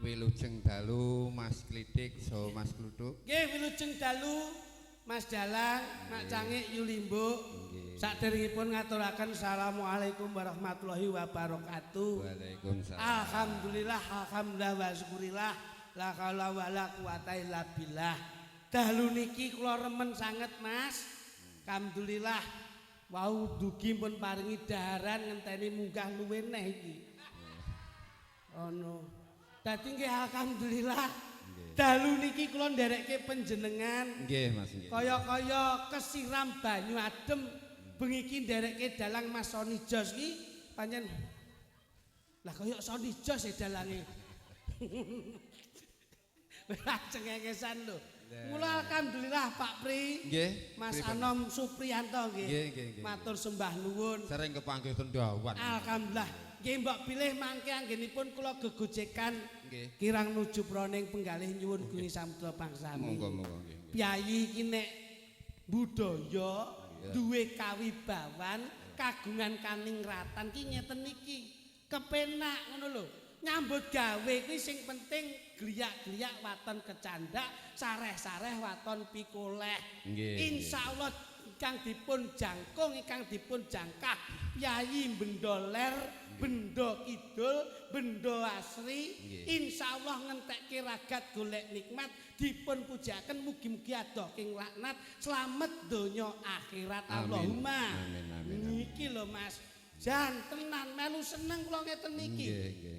Wilujeng dalu Mas Klitik so Mas Kluthuk. Nggih wilujeng dalu Mas Dalang, Mak Cangik Yulimbuk. Saderengipun ngaturaken assalamualaikum warahmatullahi wabarakatuh. Waalaikumsalam. Alhamdulillah wa syukurillah la haula wala quwata illa billah. Dalu niki kula remen sanget Mas. Alhamdulillah wau dugi pun paringi daharan ngenteni munggah luwih neh iki. Ono. Dadi nggih alhamdulillah dalu niki kula nderekke panjenengan. Nggih Mas nggih. Kaya-kaya kesiram banyu adem bengi iki nderekke dalang Mas Soni Jos iki pancen lah kaya Soni Jos e dalange. Wis cengengesan lho. Mula alhamdulillah Pak Pri. Nggih. Mas Anom Supriyanto nggih. Nggih. Matur sembah nuwun. Sering kepanggih tendawan. Alhamdulillah. Nggih mbok pilih mangke anggenipun kula gegojekan Nggih. kirang nuju proning penggalih nyuwun guni samudra pangsami. Monggo nggih. Piyayi iki nek budaya duwe kawibawan kagungan kaningratan ki ngeten iki kepenak ngono lho. Nyambut gawe kuwi sing penting gliyak-gliyak waton kecandak, sareh-sareh waton pikoleh. Insyaallah ingkang dipun jangkung, ingkang dipun jangkah Yayi Bendoler, Bendo Kidul, Bendo Asri. Insyaallah ngentekke ragat golek nikmat dipun pujaken mugi-mugi adohing laknat slamet donya akhirat. Allahumma. Amin. Niki lho Mas. Jan tenan melu seneng kula ngeten niki.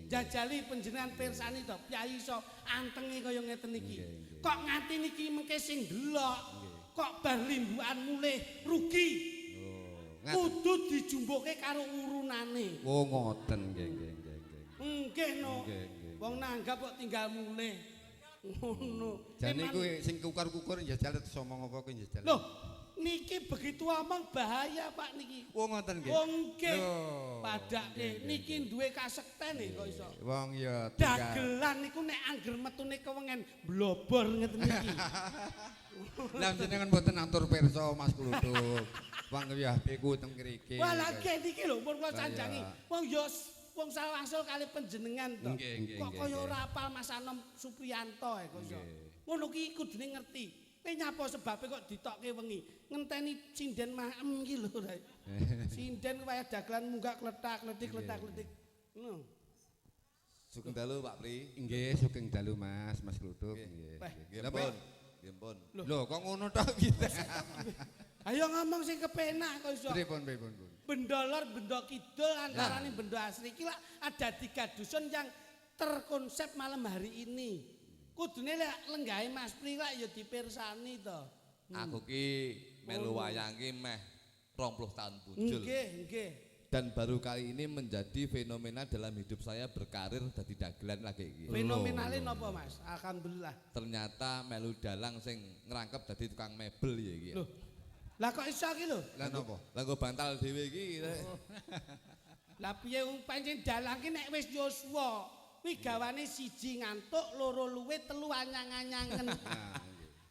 Jajali panjenengan pirsani to piyayi iso antengi kaya ngeten niki. Kok nganti niki mengke sing delok. Kok bar limbukan mulih rugi. Kudu dijumbuke karo urunane. Oh ngoten nggih. Nggih no. Wong nanggap kok tinggal mulih. Ngono. Jane kuwi sing kukar-kukur njajal somong apa kuwi njajal. Loh, niki begitu omong bahaya Pak niki. Oh ngoten nggih. Wong nggih. Padake niki duwe kasekten kok iso. Wong ya dagelan niku nek angger metune kewengen blobor ngeten niki. Lah jenengan mboten atur pirsa Mas Kluthuk. Wong ya beku teng mriki. Wah lagi niki lho pun kula canjangi. Wong ya wong salangsul kali panjenengan to. Kok kaya ora apal Mas Anom Supriyanto kok iso. Ngono ki kudune ngerti. Kowe nyapa sebabe kok ditokke wengi. Ngenteni sinden maem iki lho. Sinden kaya dagelan munggah kletak-kletik. Ngono. Sugeng dalu Pak Pri. Nggih, sugeng dalu Mas Kluthuk nggih. Nggih pun. Lho kok ngono tok kita. Ayo ngomong sing kepenak kok iso. Pripun. Bendolor, Bendo Kidul antarane Bendo Asri iki ada 3 dusun yang terkonsep malam hari ini. Kudune lek lenggahe Mas Pri lak ya dipirsani to. Aku ki melu wayang ki meh 20 tahun bujul. Nggih. Dan baru kali ini menjadi fenomena dalam hidup saya berkarir dadi dagelan lagi iki. Fenomenale napa Mas? Alhamdulillah. Ternyata melu dalang sing ngerangkep dadi tukang mebel ya iki. Loh. Lah kok iso iki lho? Lah napa? Lah nggo bantal dhewe iki. Lah piye pancen dalang ki nek wis yuswa, kuwi gawane siji ngantuk, loro luwe, telu anyang-anyangen.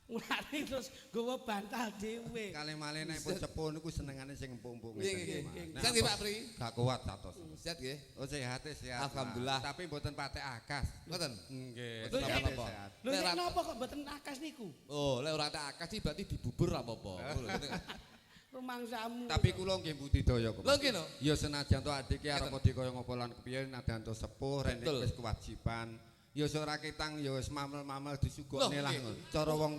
Mulane terus nggawa bantal dhewe. Kalih malih nek pun sepuh niku senengane sing empuk-empuk ngeten. Sehat nggih Pak Pri? Gak kuat satos. Sehat nggih? Oh sehat. Alhamdulillah. Tapi mboten patek akas. Ngoten. Nggih. Lho napa? Lho nek napa kok mboten akas niku? Oh, lek ora tak akas iki berarti dibubur apa-apa. Rumangsamu. Tapi kula nggih budidaya kok. Lho nggih no. Ya senajan to adik ki arep dikaya ngopo lan kepiye nadan to sepuh rene wis kewajiban. Ya ora ketang ya wis mamel-mamel disugokne lah. Cara wong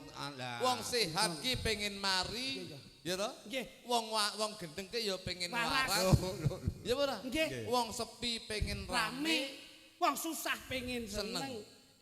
wong sehat ki pengen mari ya to? Nggih. Wong gendeng ki ya pengen Waras. waras. Ya ora? Nggih. Wong sepi pengen rame, wong susah pengen seneng. seneng.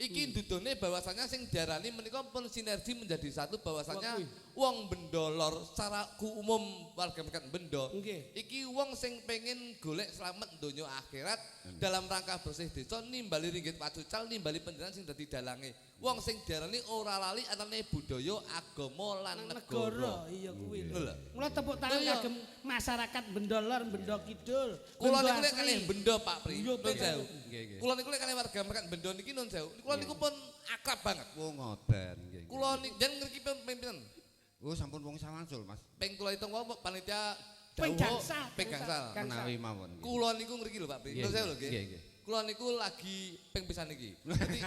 Iki dudune bahwasanya sing diarani menika pun sinergi menjadi satu bahwasanya wong bendolor secara umum warga masyarakat Bendo. Iki wong sing pengen golek slamet donya akhirat dalam rangka bersih desa nimbali ringgit pacucal nimbali panjenengan sing dadi dalange. Wong sing diarani ora lali antane budaya, agama lan negara. Iya kuwi lho. Lho. Mula tepuk tangan kagem masyarakat Bendolor, Bendo Kidul. Kula niku lek kalih Bendo Pak Pri. Yo, Nun sewu. Kula niku lek kalih warga masyarakat Bendo niki nun sewu. Kula niku pun akrab banget. Oh ngoten nggih. Kula niku jan ngriki pimpinan. Oh sampun wong Sawansul Mas. Ping kula hitung wae panitia Ping gangsal. Ping gangsal. Menawi mawon. Kula niku ngriki lho Pak Pri. Nun sewu lho nggih. kula niku lagi ping pisan iki. Dadi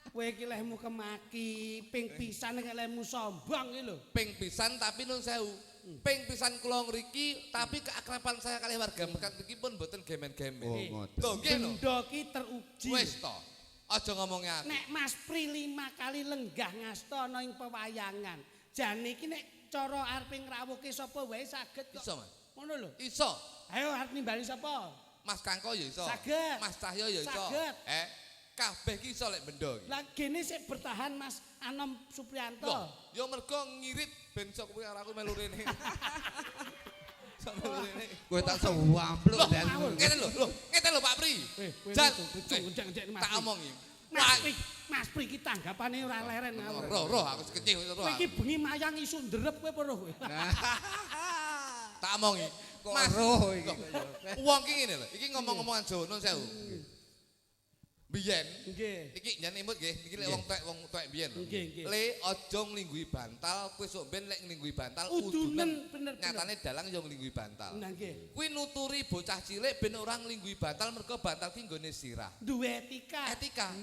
kowe iki lehmu kemaki, ping pisan nek lehmu sombong iki lho. ping pisan tapi nun sewu. Ping pisan kula ngriki tapi keakraban saya kali warga Mekat iki pun mboten gemen-gemen. Oh, ngoten. Lho nggih lho. Benda ki teruji. Wis to. Aja ngomongke aku. Nek Mas Pri 5 kali lenggah ngasta ana ing pewayangan. Jane iki nek cara arep ngrawuhke sapa wae saged kok. Iso, Mas. Ngono lho. Iso. Ayo arep nimbali sapa? Mas Kangko ya iso. Saged. Mas Cahyo ya iso. Saged. Kabeh ki iso lek benda iki. Lah gene sik bertahan Mas Anom Supriyanto. Loh, ya mergo ngirit ben sok kuwi karo aku melu rene. Sok melu rene. Kowe tak sewampluk Loh, dan ngeten lho Pak Pri. Jan, tak omongi. Mas Pri iki tanggapane ora leren ngawur. Roh aku sekecil roh. Kowe iki bengi mayang isu ndrep kowe apa roh kowe? Tak omongi. Mas roh iki. Wong ki ngene lho, iki ngomong-ngomongan Jawa nun sewu. Biyen Nggih. iki nyen imut nggih, iki lek wong tuwek biyen lho. Nggih. Le aja nglingguhi bantal, kowe sok ben lek nglingguhi bantal Udunen bener. nyatane dalang yo nglingguhi bantal. Nah nggih. Kuwi nuturi bocah cilik ben ora nglingguhi bantal mergo bantal ki nggone sirah. Duwe etika. Etika.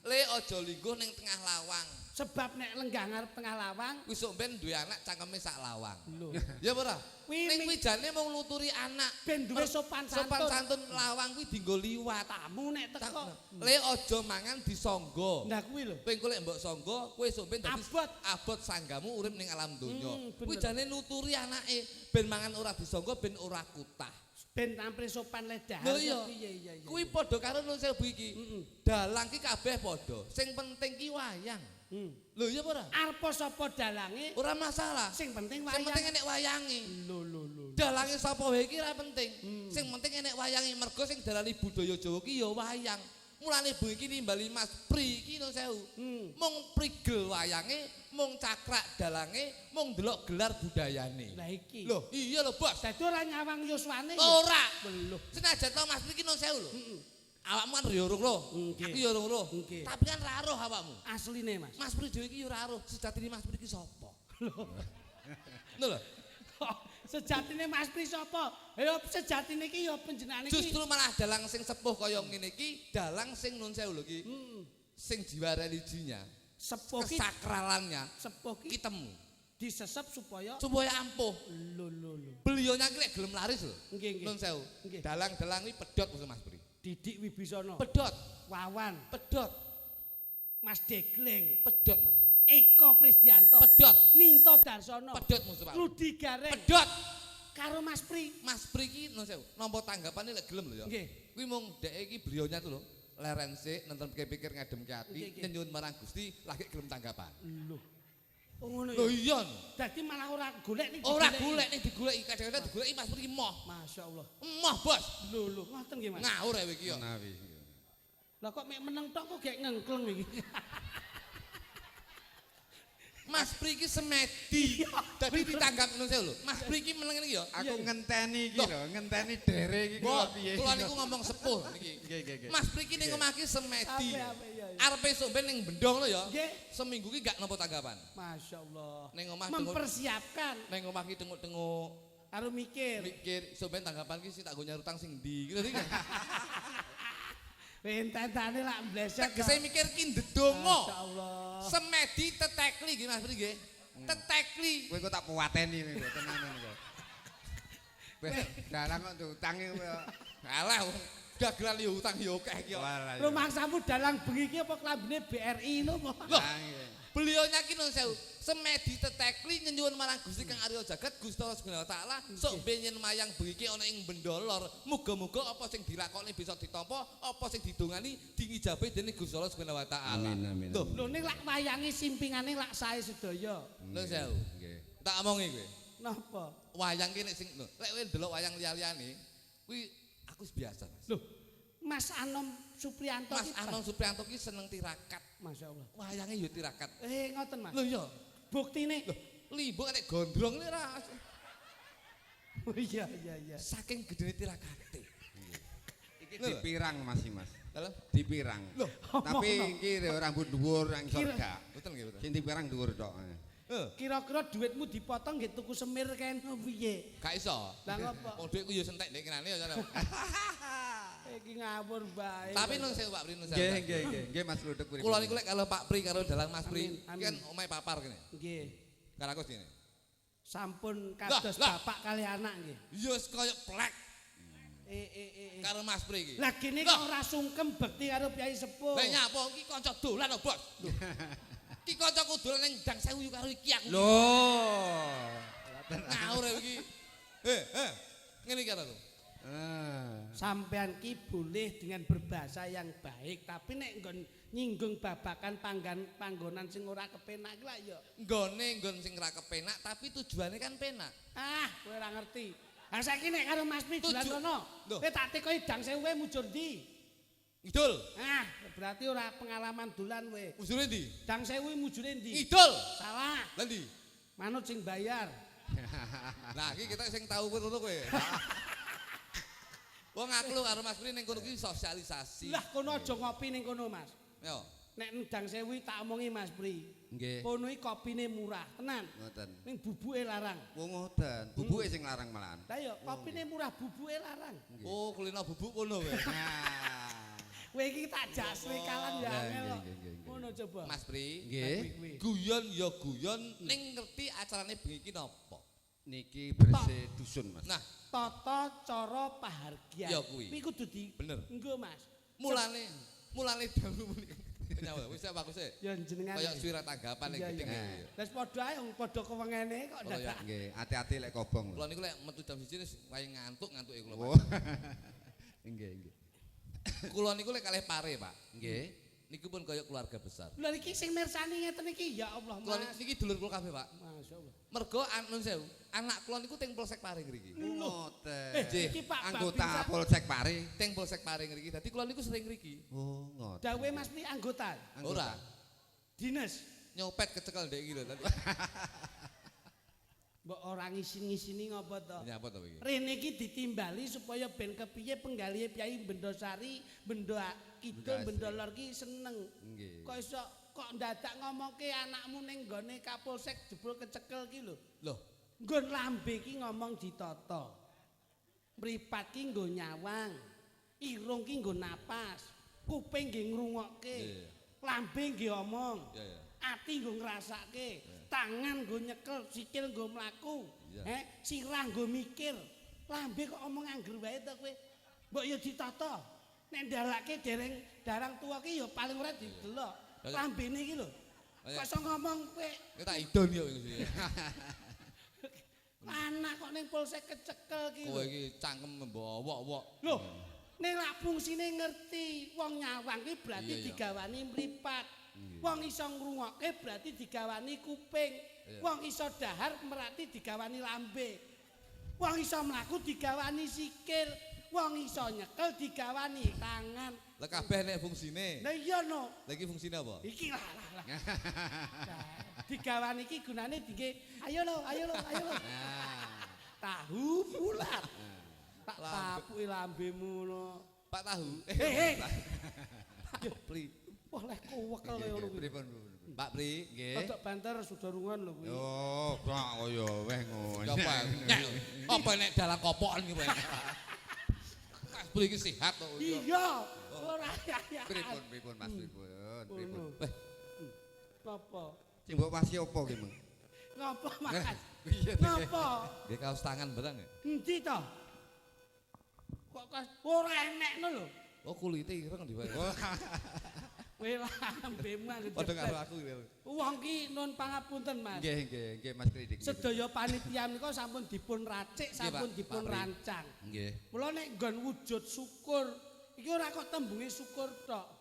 Le aja lingguh ning tengah lawang. Sebab nek lenggah ngarep tengah lawang, Kuwi sok ben duwe anak cangkeme sak lawang. lho. Ya ora? Kuwi Ning kuwi jane mung nuturi anak. Ben duwe sopan Sopan santun. santun lawang kuwi dienggo liwat. Tamu nek teko. Le aja mangan disangga. Nah kuwi lho. Kowe engko lek mbok sangga, kowe sok ben dadi Abot. abot sanggamu urip ning alam donya. Bener. Kuwi jane nuturi anake ben mangan ora disangga ben ora kutah. Ben tampil sopan ledah. Lho iya. Iya. Kuwi padha karo nun sewu iki. Dalang ki kabeh padha. Sing penting ki wayang. Lho iya apa ora? Arep sapa dalange? Ora masalah. Sing penting Sing wayang. penting enek wayange. Lho. Dalange sapa wae iki ora penting. Sing penting enek wayange mergo sing darani budaya Jawa ki ya wayang. Mulane bengi iki nimbali Mas Pri iki nun sewu. Mung prigel wayange, mung cakrak dalange, mung delok gelar budayane. Lah iki. Lho, iya lho, Bos. Dadi ora nyawang yuswane. Ora. Lho. Senajan to Mas Pri iki nun sewu lho. Awakmu kan ya urung roh. Nggih. Aku ya urung roh. Nggih. Tapi kan ra roh awakmu. Asline Mas. Mas Pri dhewe iki ya ora roh. Sejatine Mas Pri iki sapa? Lho. Lho. Sejatine Mas Pri sapa? Ya sejatine iki ya panjenengane iki. Justru malah dalang sing sepuh kaya ngene iki, dalang sing nun sewu lho iki. Sing jiwa religinya, Sepuh ki kesakralannya sepuh ki ki temu. disesep supaya Supaya ampuh. lho. Beliaunya ki lek gelem laris lho. Nggih. Nun sewu. Nggih. Dalang-dalang iki pedhot Mas Pri. Didik Wibisana. Pedhot, Wawan, pedhot, Mas Degleng, pedhot Mas. Eko Prisdianto, Pedhot, Minto Darsono, pedhot Mustafa. Rudi Gareng Pedhot. karo Mas Pri. Mas Pri ki nun sewu, nampa tanggapane lek gelem lho ya. Nggih. Kuwi mung dhek iki beliaunya tuh lho. Leren sik, nonton pikir ngademke ati, Nggih. nyuwun marang Gusti lagi gelem tanggapan. Lho. Oh ngono Lho ya. iya. Dadi malah ora golek ning Ora golek ning digoleki, kadang-kadang digoleki Mas Pri moh. Masyaallah. Moh, Bos. Lho, ngoten nggih Mas. Ngawur ae iki ya. Menawi. Lah kok mek meneng tok kok gek ngengkleng iki. Mas Pri ki semedi. Dadi ditanggap ngono sewu lho. Mas Pri ki meneng iki ya. Aku ngenteni iki lho, ngenteni dere iki Mbok, kok piye. kula niku ngomong sepuh niki. Nggih. Mas Pri ki ning omah ki semedi. Ape iya. Arepe sok ben ning bendong lho ya. Nggih. Seminggu ki gak nampa tanggapan. Masyaallah. Ning omah Mempersiapkan ning omah ki tenguk-tenguk karo mikir. mikir sok ben tanggapan ki sik tak go nyar utang sing ndi. Gitu iki. Pententane lak mbleset. Tegese mikir ki ndedonga. Masyaallah. Semedi tetekli nggih Mas Pri nggih. Tetekli. Kowe kok tak puwateni kowe tenanan kok. Wis dalang kok utange kowe. Alah dagelan yo utang yo akeh iki kok. Rumangsamu dalang bengi iki apa klambine BRI ngono apa? Loh, beliaunya ki nun sewu, semedi tetekli nyuwun marang Gusti Kang Arya Jagat Gusti Allah Subhanahu wa taala sok benyen mayang bengi iki ana ing Bendolor. Muga-muga apa sing dilakoni bisa ditampa, apa sing didongani diijabahi dening Gusti Allah Subhanahu wa taala. Amin. Loh, Lho ning lak wayange simpingane lak sae sedaya. nun sewu. Nggih. Tak omongi kowe. Napa? Wayang ki nek sing lho, lek kowe ndelok wayang liya-liyane kuwi aku biasa, Mas. Lho, Mas Anom Supriyanto Mas iki Anom Supriyanto ki seneng tirakat. masyaallah. Wayange yo tirakat. Ngoten Mas. Lho iya. Buktine. Lho, limbuk nek gondrong ini ra Oh iya. saking gedene tirakate. Iki dipirang Mas. Lho, Dipirang. Loh, Tapi iki rambut dhuwur nang isor gak. betul nggih betul. Sing dipirang dhuwur tok. Kira-kira duitmu dipotong nggih tuku semir kene piye? Gak iso. Lah ngopo? Wong dhuwitku yo sentek ndek kenane ya. Iki ngawur bae. Tapi nun sewu Pak Pri nun sewu. Nggih Mas Luduk pripun. Kula niku lek kalau Pak Pri karo dalang Mas Pri, Amin, kan omahe papar kene. Nggih. Karakus kene. Sampun kados bapak kali anak nggih. Ya wis koyo plek karo Mas Pri iki. Lah kene kok ora sungkem bekti karo Kyai Sepuh. Lah nyapa iki kanca dolan kok, Bos. Iki kancaku dolan ning Dang Sewu karo iki aku. Lho. Ngawur iki. Ngene iki aku. Sampean ki boleh dengan berbahasa yang baik, tapi nek nggon nyinggung babakan panggonan sing ora kepenak ki lah ya. Nggon sing ora kepenak tapi tujuannya kan penak. Ah, kowe ora ngerti. Lah saiki nek karo Mas Pri dolan kono, kowe tak tekoki Dang Sewu mujur ndi? Idul. Ah, berarti ora pengalaman dolan kowe. Mujure ndi? Dang Sewu mujure ndi? Idul. Salah. Lah ndi? Manut sing bayar. Nah, iki kita sing tahu ngono kowe. Wong aku lho karo Mas Pri ning kono ki sosialisasi. Lah kono aja ngopi ning kono, Mas. Yo. Nek Dang Sewu tak omongi Mas Pri. Nggih. Kono iki kopine murah, tenan. Ngoten. Ning bubuke larang. Wong ngoten, bubuke sing larang malahan. Lah ya, kopine murah, bubuke larang. Oh, kulino bubuk kono kowe. Kowe iki tak jasri kalan ya angel. Nggih. Ngono coba. Mas Pri. Nggih. Guyon ya guyon ning ngerti acarane bengi iki napa? Niki bersih dusun, Mas. Nah, Tata cara pahargyan. Ya kuwi. Kuwi kudu di. Bener. Engko, Mas. mulane dahulu muni. Nyawa wis bagus e. Ya jenengan. Kaya surat tanggapan ning gedhe. Wis padha ae padha kewengene kok dadak. Nggih, hati-hati lek kobong. Kula niku lek metu jam 1 wis wae ngantuk-ngantuke kula. Oh. Nggih. Kula niku lek kalih pare, Pak. Nggih. Niku pun kaya keluarga besar. Lha iki sing mirsani ngeten iki ya Allah, Kula Mas. niki dulur kula kabeh, Pak. Masyaallah. Mergo nun sewu, anak kula niku teng Polsek Pare ngriki. Ngoten. Iki Pak Anggota Polsek Pare. Teng Polsek Pare ngriki. Dadi kula niku sering ngriki. Oh, ngoten. Dawe Mas Pri anggota. Ora. Dinas. Nyopet kecekel ndek iki lho tadi. Mbok ora ngisin-ngisini ngopo to? Nyapa to iki? Rene iki ditimbali supaya ben kepiye penggalihe Kyai Bendosari, Bendo Kidul, Bendo Lor ki seneng. Nggih. Kok iso kok ndadak ngomongke anakmu ning gone Kapolsek jebul kecekel ki lho. Loh, Nggon lambe ki ngomong ditata. Mripat ki nggo nyawang. Irung ki nggo napas. Kuping nggih ngrungokke. Lambe nggih omong. ya. Ati nggo ngrasake. Tangan nggo nyekel, sikil nggo mlaku. Sirah nggo mikir. Lambe kok omong angger wae to kowe. Mbok ya ditata. Nek ndalake dereng darang tua ki ya paling ora didelok. Lambene iki lho. Kok iso ngomong kowe. Kowe tak idon yo iki. Anak kok ning Polsek kecekel ki. Kowe iki cangkem mbok wok-wok. Lho, ning lak fungsine ngerti. Wong nyawang ki berarti digawani mripat. Wong iso ngrungokke berarti digawani kuping. Wong iso dahar berarti digawani lambe. Wong iso mlaku digawani sikil. Wong iso nyekel digawani tangan. Lah kabeh nek fungsine. Lah iya no. Lah iki fungsine apa? Iki lah. Digawani iki gunane dingge ayo lo. Tahu bulat. Tak tapuki lambemu no. Pak tahu. Pri. Wah leh kuwekel kaya ngono kuwi. Pripun? Pak Pri, nggih. Rodok banter sudarungan lho kuwi. Yo, kok yo weh ngono. Apa? Apa nek dalang kopokan iki wae. Mas Pri iki sehat kok. Iya. Ora ya. Pripun Mas pripun? Napa? Sing mbok pasti opo ki, Mang? Napa Mas? Piye to? Napa? Nggih kaos tangan barang ya. Endi to? Kok ora enekno lho. Oh kulite ireng di wae. Kowe lambemu anggere. Padha karo aku iki. Wong ki nun pangapunten Mas. Nggih Mas Kridik. Sedaya panitia menika sampun dipun racik, sampun dipun rancang. Nggih. Mula nek nggon wujud syukur, iki ora kok tembunge syukur tok.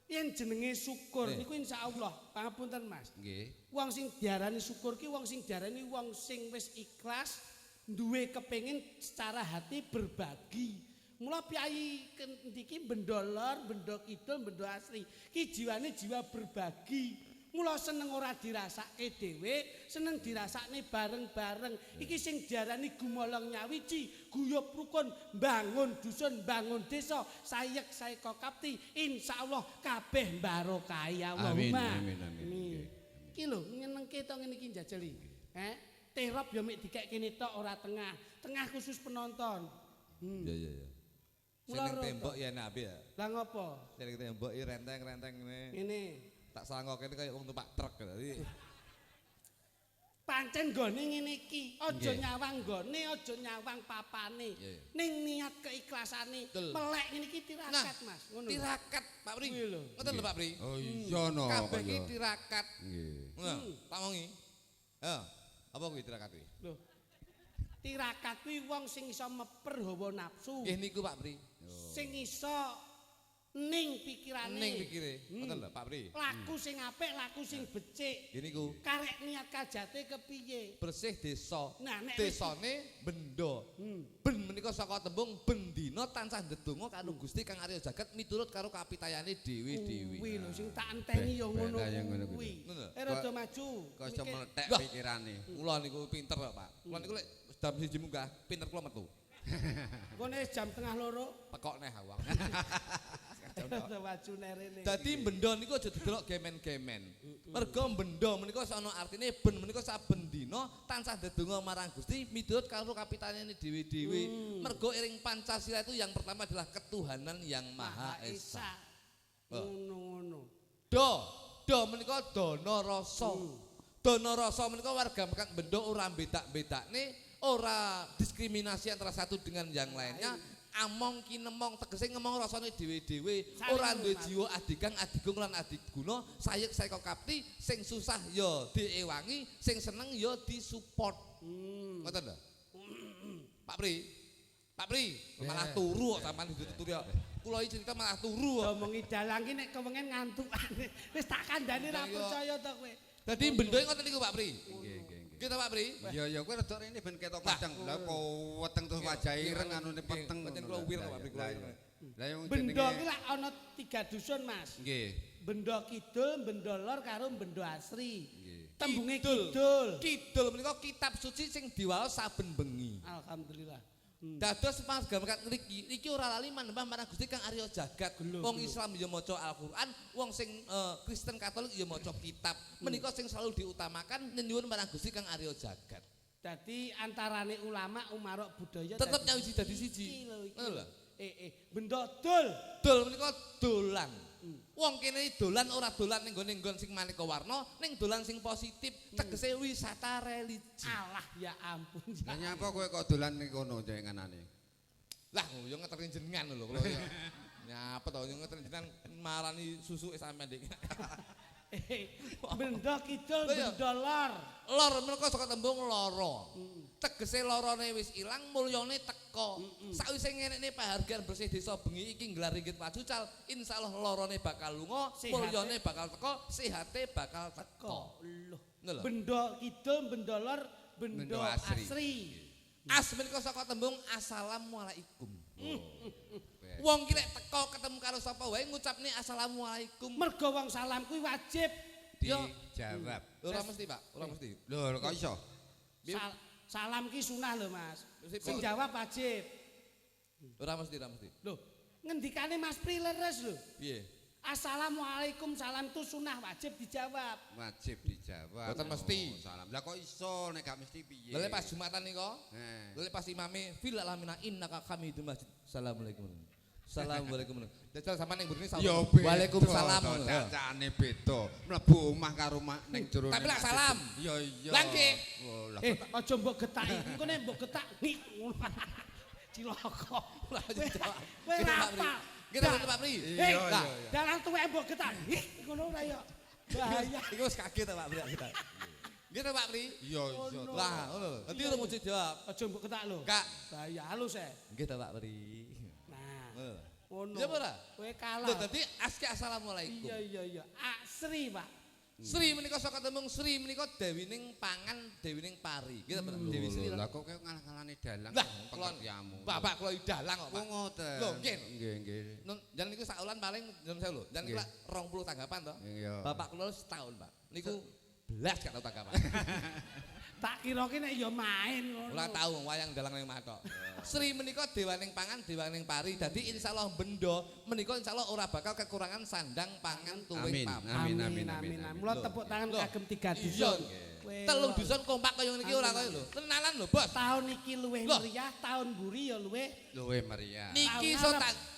Yen jenenge syukur niku insyaallah pangapunten Mas. Nggih. Wong sing diarani syukur ki wong sing diarani wong sing wis ikhlas duwe kepengin secara hati berbagi. Mula piyai ndiki Bendo Lor, Bendo Kidul, Bendo Asri ki jiwane jiwa berbagi. Mula seneng ora dirasake dhewe, seneng dirasakne bareng-bareng. Iki sing diarani gumolong nyawiji, guyub rukun, bangun dusun, bangun desa, sayek saeka kapti. Insyaallah kabeh barokahi Allahumma. Amin. Iki lho nyenengke to ngene iki njajeli. Terop ya mek dikek kene tok ora tengah. Tengah khusus penonton. Ya. Sing tembok ya nabi ya. Lah ngopo? Sing tembok iki renteng-renteng ngene. Ini Tak sangkoke kaya wong numpak truk dadi. Pancen gone ngene iki, aja nyawang gone, aja nyawang papane. Ning niat keiklasane, melek ngene iki tirakat, Mas. Ngono. Tirakat, Pak Pri. Ngoten lho, Pak Pri. Oh iya no. Kabeh iki tirakat. Nggih. Ngono, tak mongi. Apa kuwi tirakat kuwi? Lho. Tirakat kuwi wong sing iso meper hawa nafsu. Nggih niku Pak Pri. Sing iso ning pikirane. Ning pikire. Ngoten lho, Pak Pri. Laku sing apik, laku sing becik. Nggih niku. Karek niat kajate kepiye? Bersih desa. Nah, nek desane benda. Ben menika saka tembung bendina tansah ndedonga karo Gusti Kang Arya Jagat miturut karo kapitayane dhewe-dhewe. Kuwi lho sing tak enteni ya ngono kuwi. Rada maju. Kok iso meletek pikirane. Kula niku pinter kok, Pak. Kula niku lek jam 1 munggah, pinter kula metu. Kone jam tengah loro Pekok neh awang. rada maju nerene. Dadi benda niku aja didelok gemen-gemen. Mergo benda menika ana artine ben menika saben dina tansah ndedonga marang Gusti miturut karo kapitane dhewe-dhewe. Mergo iring Pancasila itu yang pertama adalah ketuhanan yang Maha Esa. Ngono-ngono. Do menika dana rasa. Dana rasa menika warga mekat benda ora bedak-bedakne, ora diskriminasi antara satu dengan yang lainnya. Among kinemong tegese ngomong rasane dhewe-dhewe ora duwe jiwa adigang adigung lan adiguna sayek saeka kapti sing susah ya diewangi sing seneng ya disupport ngoten lho Pak Pri malah turu kok sampean dituturi kok kula iki cerita malah turu kok ngomongi dalang ki nek kewengen ngantukan wis tak kandhani ra percaya to kowe dadi bendho ngoten niku Pak Pri Nggih. Kita Pak Pri. Ya kowe rada rene ben ketok padang. Lah kok weteng terus wajahe ireng anune peteng. Pancen kula wir Pak Pri kula. Lah yang benda ki lak ana 3 dusun, Mas. Nggih. Benda kidul, benda lor karo benda asri. Nggih. Tembunge kidul. Kidul menika kitab suci sing diwaos saben bengi. Alhamdulillah. Dados panggamekat ngriki iki ora lali manembah marang Gusti Kang Arya Jagat. Wong Islam ya maca Al-Qur'an, wong sing Kristen Katolik ya maca kitab. Menika sing selalu diutamakan nyuwun marang Gusti Kang Arya Jagat. Dadi antarane ulama umarok budaya tetep nyawiji dadi siji. Ngono lho. Benda dul. Dul menika dolan. Wong kene dolan ora dolan ning nggon sing maneka warna, ning dolan sing positif, tegese wisata religi. Alah ya ampun. Lah nyapa kowe kok dolan ning kono jenenganane? Lah yo ngeteri jenengan lho kula ya. Nyapa to yo ngeteri jenengan marani susuke sampean dik. Benda kidul, benda lor. Lor menika saka tembung lara. Tegese larane wis ilang, mulyane teka. Sakwise ngenekne pahargyan bersih desa bengi iki nggelar ringgit pacucal, insyaallah larane bakal lunga, mulyane bakal teka, sehate bakal teka. Lho. Benda kidul, benda lor, benda asri. As menika saka tembung assalamualaikum. Wong ki nek teka ketemu karo sapa wae ngucapne assalamualaikum. Mergo wong salam kuwi wajib dijawab. Ora mesti, Pak. Ora mesti. Lho, kok iso? Salam ki sunah lho, Mas. Sing jawab wajib. Ora mesti. Lho, ngendikane Mas Pri leres lho. Piye? Assalamualaikum, salam itu sunah wajib dijawab. Wajib dijawab. Boten mesti. Salam. Lah kok iso nek gak mesti piye? Lha pas Jumatan nika. Lha pas imame fil alamina innaka hamidum masjid. Assalamualaikum. Assalamualaikum. Dajal sampean ning mrene salam. Waalaikumsalam. Cacane beda. Mlebu omah karo ning jero. Tapi lak salam. Iya iya. Lah nggih. Aja mbok getaki. Engko nek mbok getak cilaka. Lah jawab. Kowe apa? Kita Pak Pri. Iya. Dalan tuwek mbok getak. Ngono ora ya. Bahaya. Iku wis kaget Pak Pri kita. Gitu Pak Pri? Iya iya. Lah ngono. Nanti ora mesti jawab. Aja mbok getak lho. Kak. Bahaya halus Gitu Pak Pri. Nah. Ngono. Ya ora? Kowe kalah. Lho dadi aske assalamualaikum. Iya. Asri, Pak. Sri menika saka tembung Sri menika dewining pangan, dewining pari. Gitu Pak. Dewi Sri. Lah kok kowe ngalah-ngalane dalang pengertianmu. Bapak kula dalang kok, Pak. Oh ngoten. Lho, nggih. Nggih. Jan niku sak wulan paling jan saya lho. Jan niku 20 tanggapan to. Bapak kula setahun, Pak. Niku belas gak tau tanggapan. Tak kira ki nek ya main ngono. Ora tau wayang dalang ning matok. Sri menika dewaning pangan, dewaning pari. Dadi insyaallah benda menika insyaallah ora bakal kekurangan sandang pangan tuwing papan. Amin. Mula tepuk tangan kagem 3 dusun. Telung dusun kompak kaya niki ora kaya lho. Tenanan lho, Bos. Tahun iki luwih meriah, tahun buri ya luwih meriah. Niki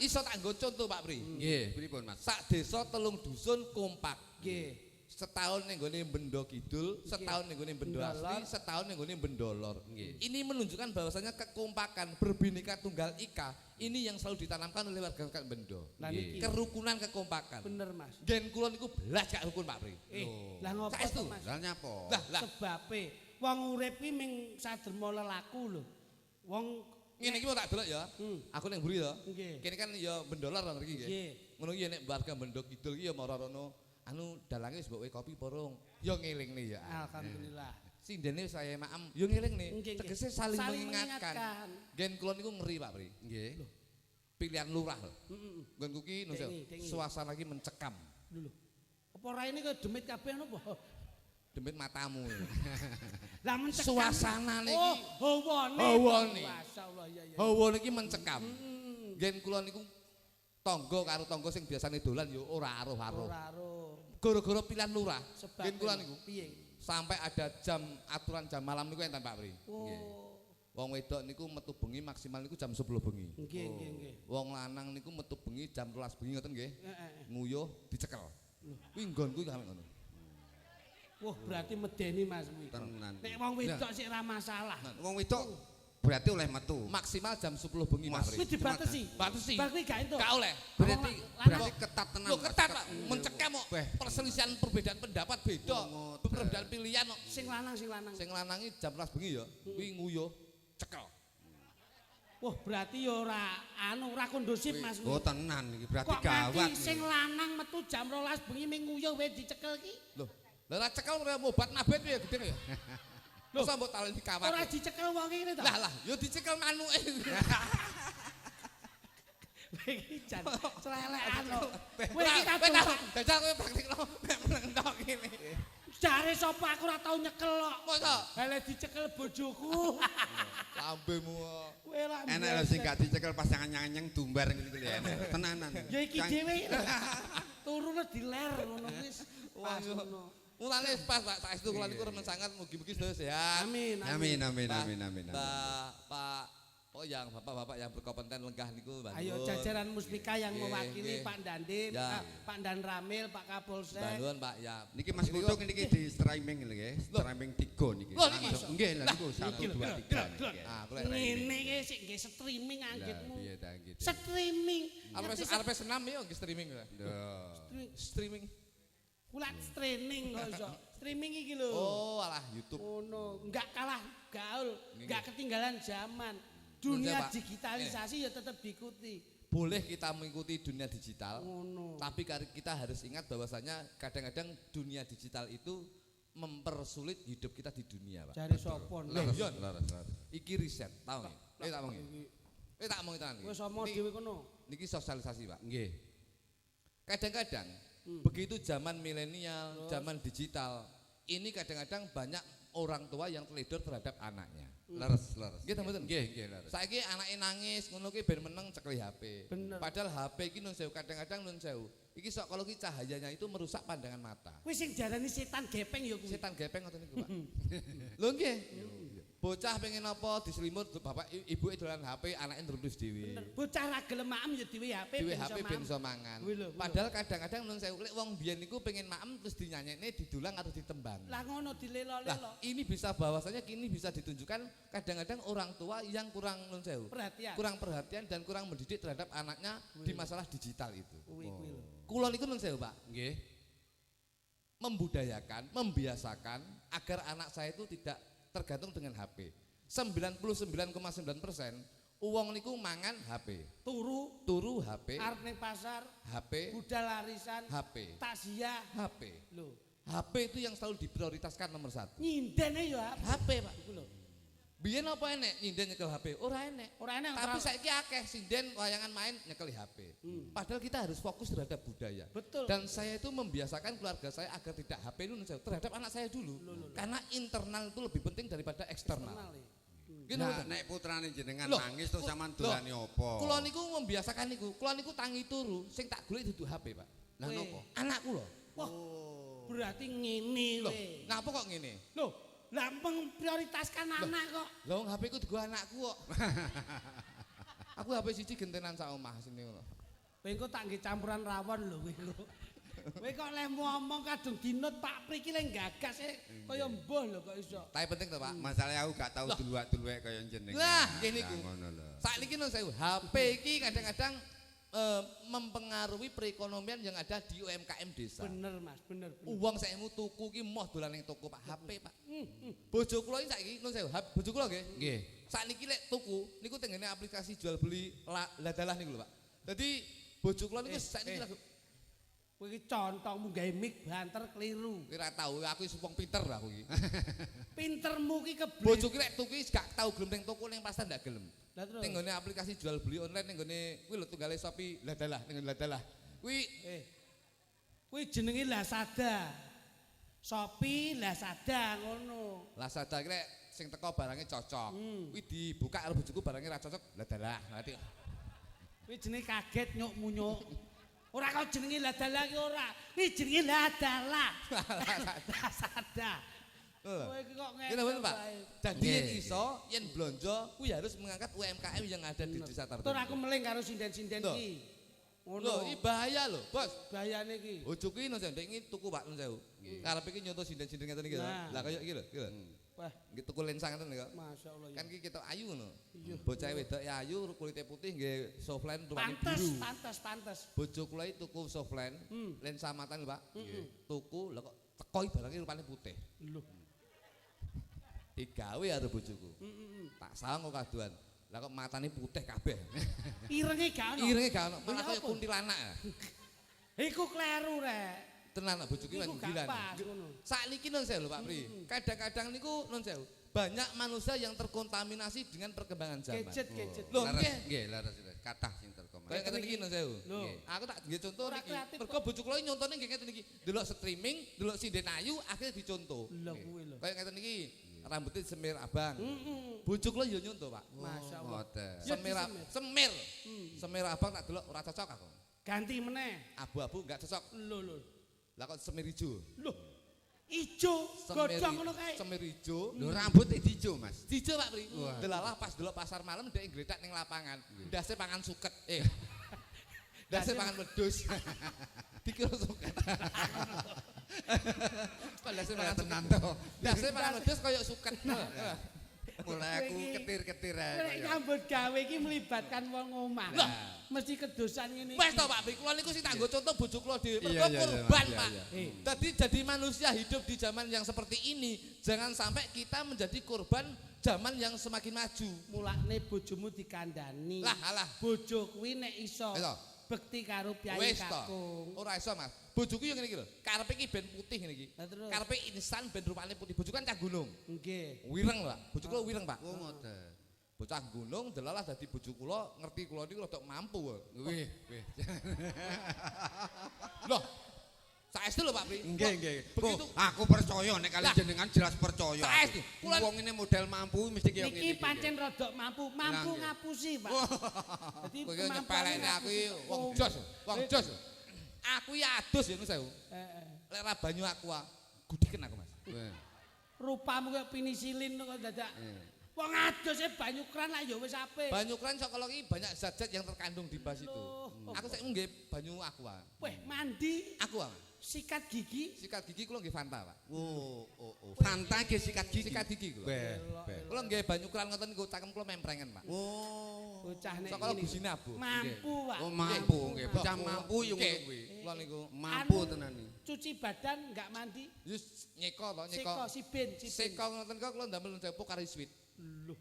iso tak nggo contoh Pak Pri. Nggih, pripun Mas? Sak desa telung dusun kompak. nggih. Setahun ning gone Bendo Kidul, setahun ning gone Bendo Asli, setahun ning gone Bendolor. Ini menunjukkan bahwasanya kekompakan berbineka tunggal ika ini yang selalu ditanamkan oleh warga masyarakat Bendo. Kerukunan kekompakan. Bener Mas. Gen kula niku belas gak rukun Pak Pri. Lah ngopo to Mas? Lah nyapa? Lah Sebabe wong urip ki ming saderma lelaku lho. Wong ngene iki tak delok ya. Aku ning mburi to. Nggih. Kene kan ya Bendolor to mriki nggih. Nggih. Ngono iki nek warga Bendo Kidul ki ya mara rono anu dalange wis mbok kopi porong. Ya ngelingne ya. Alhamdulillah. Sindene saya maam, yo ngelingne. Nggih, nggih. Tegese saling Saling mengingatkan. Gen kula niku ngeri Pak Pri. Nggih. Pilihan lurah lho. Nggonku ki suasana ki mencekam. Lho. Apa raine kaya demit kabeh napa? Demit matamu. Lah mencekam. Suasanane iki hawane. Masyaallah ya ya. Hawane iki mencekam. Gen kula niku tangga karo tangga sing biasane dolan yo ora aruh-aruh. Ora aruh. Gara-gara pilihan lurah. Gen kula niku piye? sampai ada aturan jam malam niku enten Pak Pri. Nggih. Wong wedok niku metu bengi maksimal niku jam 10 bengi. Nggih, nggih, nggih. Wong lanang niku metu bengi jam 12 bengi ngoten nggih. Heeh. Nguyuh dicekel. Kuwi nggonku sampe ngono. Wah, berarti medeni Mas kuwi. Tenan. Nek wong wedok sik ora masalah. Wong wedok berarti oleh metu. Maksimal jam 10 bengi Pak Pri. Kuwi dibatasi. Batasi. Bar kuwi gak entuk. Gak oleh. Berarti ketat tenan. Lho ketat Pak, mencekam kok. Perselisihan perbedaan pendapat beda. Perbedaan pilihan kok. Sing lanang. Sing lanangi jam 12 bengi ya, kuwi nguyuh cekel. Wah, berarti ya ora kondusif Mas. Oh tenan iki berarti Kok gawat. mati sing lanang metu jam 12 bengi ming nguyuh wae dicekel ki. Lho, lah cekel ora obat nabet piye gedhe ya. Lho, mbok taleni kawat. Ora dicekel wong ngene to. Lah, yo dicekel manuke. Iki jan celelekan kok. Kowe Kowe iki iki kadung dajal kowe praktikno nek meneng tok ngene. jare sapa aku ora tau nyekel kok. Mosok Hele dicekel bojoku. lambemu. Kowe lah. Enak lho sing gak dicekel pasangan nyanyeng dumbar ngene iki lho enak. Tenanan. Ya iki dhewe. Turune diler ngono wis. Pas ngono. Mulane pas Pak saestu kula niku remen sangat mugi-mugi sedaya sehat. Amin. Amin. Pak yang bapak-bapak yang berkompeten lenggah niku bantu. Ayo jajaran Muspika yang mewakili Pak Dandim, Ya. Pak Dan Ramil, Pak Kapolsek. Bantuan Pak ya. Niki Mas Kutuk niki di streaming lho nggih. Streaming 3 niki. Loh, niki. Langsung nggih lha niku 1 2 3 niki. Ah, boleh. Ngene iki sik nggih streaming anggitmu. Piye ta gitu. Streaming. Arep senam yo nggih streaming lho. Streaming. Kulat streaming kok iso. Streaming iki lho. Oh, alah YouTube. Ngono, enggak kalah gaul, Nggih. enggak ketinggalan zaman. Nun Dunia Pak. digitalisasi ya tetap diikuti. Boleh kita mengikuti dunia digital, Ngono. tapi kita harus ingat bahwasanya kadang-kadang dunia digital itu mempersulit hidup kita di dunia, Pak. Jare sapa? Loh, Yon. Iki riset, tahu nggih? Tak omongi. Tak omongi tenan iki. Wis sama dhewe kono. Niki sosialisasi, Pak. Nggih. Kadang-kadang begitu zaman milenial, zaman digital, ini kadang-kadang banyak orang tua yang teledor terhadap anaknya. Leres. Nggih, mboten? Nggih, leres. Saiki anake nangis ngono ki ben meneng cekeli HP. Bener. Padahal HP iki nun sewu kadang-kadang nun sewu. Iki sok kalau ki cahayanya itu merusak pandangan mata. Kuwi sing diarani setan gepeng ya kuwi. Setan gepeng ngoten niku, Pak. Lho nggih. Bocah pengen apa diselimut bapak ibuke dolan HP, anake nrundus dhewe. Bener. Bocah ra gelem maem ya diwe HP. Diwe HP ben iso mangan. Kuwi lho, kuwi lho. Padahal kadang-kadang nun sewu lek wong biyen niku pengen maem terus dinyanyekne didulang atau ditembang. Lah ngono dilelo-lelo. Lah, ini bisa bahwasanya kini bisa ditunjukkan kadang-kadang orang tua yang kurang nun sewu. Perhatian. Kurang perhatian dan kurang mendidik terhadap anaknya di masalah digital itu. Kuwi lho. Kula niku nun sewu, Pak. Nggih. Membudayakan, membiasakan agar anak saya itu tidak tergantung dengan HP. 99,9% uang niku mangan HP. Turu HP, Arep ning pasar, HP, budal arisan, HP, takziah. HP. Lho, HP itu yang selalu diprioritaskan nomor 1. nyindene ya HP, Pak. iku lho. Biyen apa enek nyinden nyekel HP? Ora enek. Ora enek. Tapi saiki akeh sinden wayangan main nyekeli HP. Padahal kita harus fokus terhadap budaya. Betul. Dan saya itu membiasakan keluarga saya agar tidak HP itu terhadap anak saya dulu. Karena internal itu lebih penting daripada eksternal. Gini, Nah, nek putrane jenengan Loh, nangis terus sampean loh, dolani apa? Kula niku membiasakan niku. Kula niku tangi turu sing tak golek dudu HP, Pak. Lah Weh. napa? Anakku lho. Wah, Berarti ngene kowe. Ngapa kok ngene? Loh, lah memprioritaskan anak kok. Lah wong HP ku digo anakku kok. Aku HP siji gentenan sak omah sini ngono. Kowe engko tak nggih campuran rawon lho kowe. Kowe kok leh ngomong kadung dinut Pak Pri iki leh gagas kaya mbuh lho kok iso. Tapi penting to, Pak. Masalahnya aku gak tahu duluak-duluak kaya jeneng. Lah, ngene iku. Ngono lho. Sakniki nun sewu, HP iki kadang-kadang mempengaruhi perekonomian yang ada di UMKM desa. Bener Mas, bener. Uang saikmu tuku ki moh dolan ning toko Pak HP Pak. Bojo kula iki saiki nun sewu, bojo kula nggih. Nggih. Sakniki lek tuku niku tenggene aplikasi jual beli ladalah niku lho Pak. Dadi bojo kula niku sakniki lagi Kowe iki contohmu gawe mic banter keliru. kira tahu aku wis wong pinter lah aku iki. Pintermu ki keblek. Bojo ki lek tuku gak tau gelem ning toko ning pasar ndak gelem. Lah terus. Ning gone aplikasi jual beli online ning gone kuwi lho tunggale Shopee ladalah ning ladalah. Kuwi kuwi jenenge Lazada. Shopee Lazada ngono. Lazada ki lek sing teko barangnya cocok. Kuwi dibuka karo bojoku barangnya ra cocok ladalah. Ngerti? Kuwi jenenge kaget nyuk munyuk. Ora kok jenenge Ladalah ki ora. Kuwi jenenge Ladalah. Lazada. Kowe iki kok ngene. Ngene Pak. Jadi yen iso yen blonjo kuwi harus mengangkat UMKM yang ada di desa tertentu. Tur aku meling karo sinden-sinden ki. Lho, Ngono. iki bahaya lho, Bos. Bahayane ki. Bojoku iki nang iki tuku Pak nun sewu. Karepe iki nyonto sinden-sinden ngeten iki lho. Lah kaya iki lho, iki lho. Wah, Nggih tuku lensa ngeten lho. masyaallah ya. Kan iki ketok ayu ngono. Bocah wedok ya ayu, kulite putih nggih softline rupane biru. Pantes. Bojo kula iki tuku softline, lensa mata lho, Pak. Tuku lha kok teko barangnya rupane putih. Lho. Digawe karo bojoku. Tak sawang kok kaduan. Lah kok matane putih kabeh. Irenge gak ono. Irenge gak ono, malah kaya kuntilanak. Iku kleru rek. Tenan bojoku lagi gilan. Sakniki nun sewu lho Pak Pri. Kadang-kadang niku nun sewu banyak manusia yang terkontaminasi dengan perkembangan zaman. Gadget. Lho nggih. Nggih, laras kathah sing terkomen. Kayak ngeten iki nun sewu. Aku tak nggih contoh niki. Mergo bojo kula nyontone nggih ngeten iki. Delok streaming, delok sinden ayu akhirnya dicontoh. Lho kuwi lho. Kayak ngeten iki. Rambutnya semir abang. Bojo kula yo nyontoh, Pak. Masyaallah. Semir. Semir abang tak delok ora cocok aku. Ganti meneh. Abu-abu enggak cocok. Lho. Lah kok semir ijo. Loh. Ijo godhong ngono kae. Semir ijo. Lho rambutnya dijo, Mas. Dijo Pak Pri. Delalah pas delok pasar malam ndek ngletak ning lapangan. Ndase pangan suket. Ndase pangan wedhus. Dikira suket. Kok ndase pangan tenan to. Ndase pangan wedhus kaya suket. Mulai aku ketir-ketir ae. Nek nyambut gawe iki melibatkan wong omah. Mesti kedosan ngene iki. Wes to Pak Pri, kula niku sing tak nggo contoh bojo kula dhewe. Mergo korban, Pak. Tadi jadi manusia hidup di zaman yang seperti ini, jangan sampai kita menjadi korban zaman yang semakin maju. Mulane bojomu dikandani. Lah alah, bojo kuwi nek iso bekti karo piyai kakung. Ora iso Mas. Bojoku yo ngene iki lho. Karepe iki ben putih ngene iki. Karepe instan ben rupane putih. Bojoku kan cah gunung. Nggih. Wireng, Pak. Bojo kula wireng, Pak. Oh ngoten. Bocah gunung delalah dadi bojo kula ngerti kula niku rada mampu. Wih. Loh. Saestu lho Pak Pri. Nggih. Begitu aku percaya nek kali jenengan jelas percaya. Saestu. Wong ini model mampu mesti kaya ngene iki. Iki pancen rada mampu ngapusi, Pak. Dadi nyepelekne aku wong jos. Aku ya adus ya sewu. Lek ra banyu aqua, gudiken aku Mas. Rupamu kaya penisilin kok dadak. Wong adus banyu kran lah ya wis apik. Banyu kran sekolah iki banyak zat-zat yang terkandung di bas itu. Aku saiki nggih banyu aqua. Weh, mandi aqua. Sikat gigi. Sikat gigi kula nggih Fanta, Pak. Fanta nggih sikat gigi. Sikat gigi kula. Kula nggih banyu kran ngoten niku cakem kula memprengen, Pak. Bocah nek sekolah Gusinabu. Mampu, Pak. Mampu nggih. Bocah mampu yo ngono kuwi. Kula niku mampu tenan iki. Cuci badan enggak mandi? Yus nyeko to, nyeko. Seko ngoten kok kula ndamel Pokari Sweet. Loh.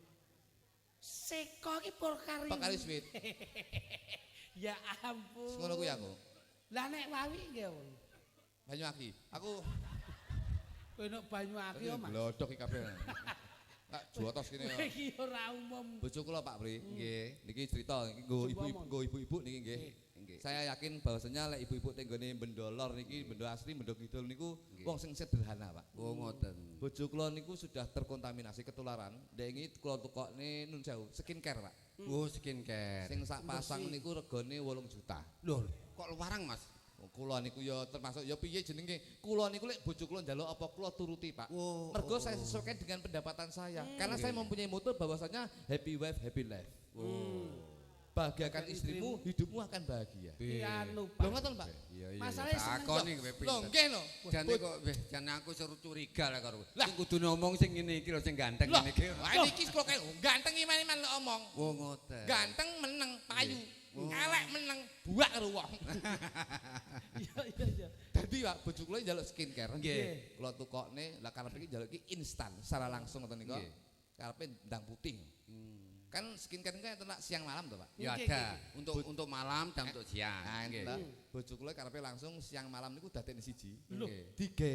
Seko iki Pokari Sweet. Ya ampun. Ngono kuwi aku. Lah nek wawi nggih. Banyu aki. Aku kowe nek banyu aki yo, Mas. Glodok iki kabeh. Tak jotos kene yo. Iki ora umum. Bojo kula Pak Pri, nggih. Niki cerita iki nggo ibu-ibu niki nggih. Saya yakin bahwasanya lek ibu-ibu teng gone Bendolor niki, Bendo Asri, Bendo Kidul niku wong sing sederhana, Pak. Oh ngoten. Bojo kula niku sudah terkontaminasi ketularan. Ndek iki kula tukokne nun sewu, skincare, Pak. Oh skincare. Sing sak pasang niku regane 8 juta. Lho, kok luarang Mas? Kula niku ya termasuk ya piye jenenge kula niku lek bojo kula njaluk apa kula turuti Pak. Mergo saya sesuaikan dengan pendapatan saya. Karena saya mempunyai moto bahwasanya happy wife happy life. Bahagiakan istrimu, hidupmu akan bahagia. Iya anu Lho ngoten Pak. Masalahnya takoni kowe Lho nggih lho. jane kok jane aku seru curiga lah karo. Sing kudu ngomong sing ngene iki lho sing ganteng ngene iki. Lah iki kok ganteng iman-iman lho omong. Oh ngoten. Ganteng meneng payu. Elek meneng buak karo wong. Iya. Dadi Pak bojo kula njaluk skincare. Nggih. Kula tukokne lah karep iki njaluk iki instan secara langsung ngoten niku. Karepe ndang putih. Kan skincare kan enak siang malam toh Pak. Ya ada untuk malam dan untuk siang. Nah, Nggih. bojo kula karepe langsung siang malam niku dadekne siji. Nggih. Dige.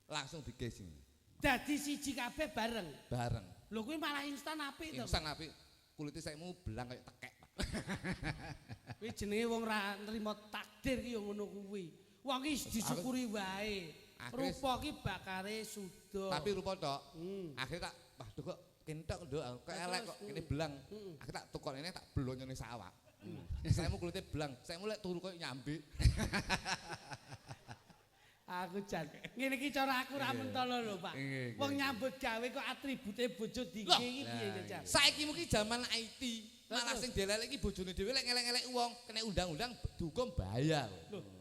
Langsung dige sing. Dadi siji kabeh bareng. Bareng. Lho kuwi malah instan apik to. Instan apik. Kulite saikmu belang kayak tekek Pak. Kuwi jenenge wong ra nrimo takdir ki ya ngono kuwi. Wong iki disyukuri wae. Rupa ki bakare suda. Tapi rupa tok. Akhirnya tak waduh kok kentok nduk kok elek kok kene belang. Akhirnya tak tukokne tak blonyone sawak. Saikmu kulite belang, saikmu lek turu koyo nyambik. Aku jan. Ngene iki cara aku ra mentolo lho, Pak. Wong nyambut gawe kok atribute bojo dingge iki piye Jan? Saiki mungkin zaman IT. Malah sing delelek iki bojone dhewe lek ngelek-ngelek wong, kena undang-undang dihukum bahaya.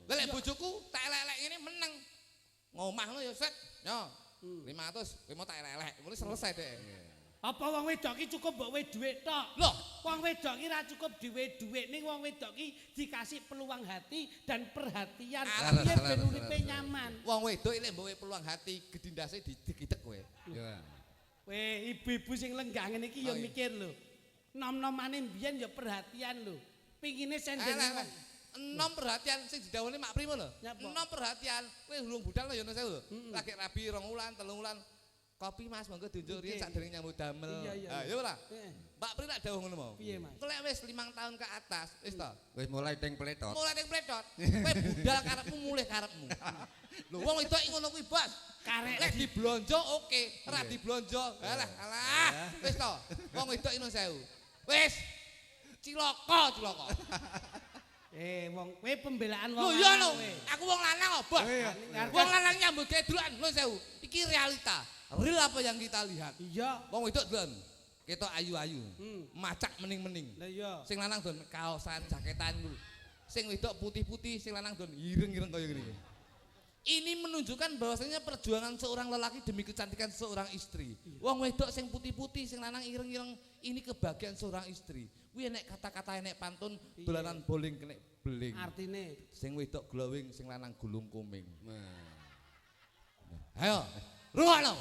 Lah lek bojoku tak elek-elek ngene meneng. Ngomah lo ya set. Yo. 500 kowe mau tak elek-elek. Mulai selesai deh. Apa wong wedok ki cukup mbok we dhuwit tok? Loh, wong wedok ki ra cukup diwe dhuwit ning wong wedok ki dikasih peluang hati dan perhatian piye ben uripe nyaman. Wong wedok iki mbok peluang hati gedindase digitek kowe. Ya. Kowe ibu-ibu sing lenggang ngene iki ya mikir lho. Nom-nomane mbiyen ya perhatian lho. Pingine sendene enom perhatian sing didhawuhi Mak Primo lho. Enom perhatian. Kowe hulung budal lho ya sewu. Lagi rabi 2 wulan, 3 wulan. Kopi Mas monggo diunjuk riyen sakderenge nyambut damel. Ah ya ora. Mbak Pri tak dawuh ngono mau. Piye Mas? Kowe wis 5 tahun ke atas, wis to. Wis mulai ting pletot. Mulai ting pletot. Kowe budal karepmu mulih karepmu. Lho wong wedok ngono kuwi, Bos. Karek lek diblonjo oke, ora diblonjo. Alah, wis to. Wong wedok ino sewu. Wis. Cilaka. Wong kowe pembelaan wong. Lho iya lho, aku wong lanang kok, Bos. Wong Wong lanang nyambut gawe duluan, lho sewu. Iki realita. Real apa yang kita lihat? Iya. Wong wedok duluan. Ketok ayu-ayu. Macak mening-mening. Lah iya. Sing lanang don kaosan, jaketan dulu. Sing wedok putih-putih, sing lanang don ireng-ireng kaya ngene. Ini menunjukkan bahwasanya perjuangan seorang lelaki demi kecantikan seorang istri. Wong wedok sing putih-putih, sing lanang ireng-ireng, ini kebahagiaan seorang istri. Kuwi nek kata-kata nek pantun dolanan bowling kena beling. Artine sing wedok glowing, sing lanang gulung kuming. Ayo, ruwono.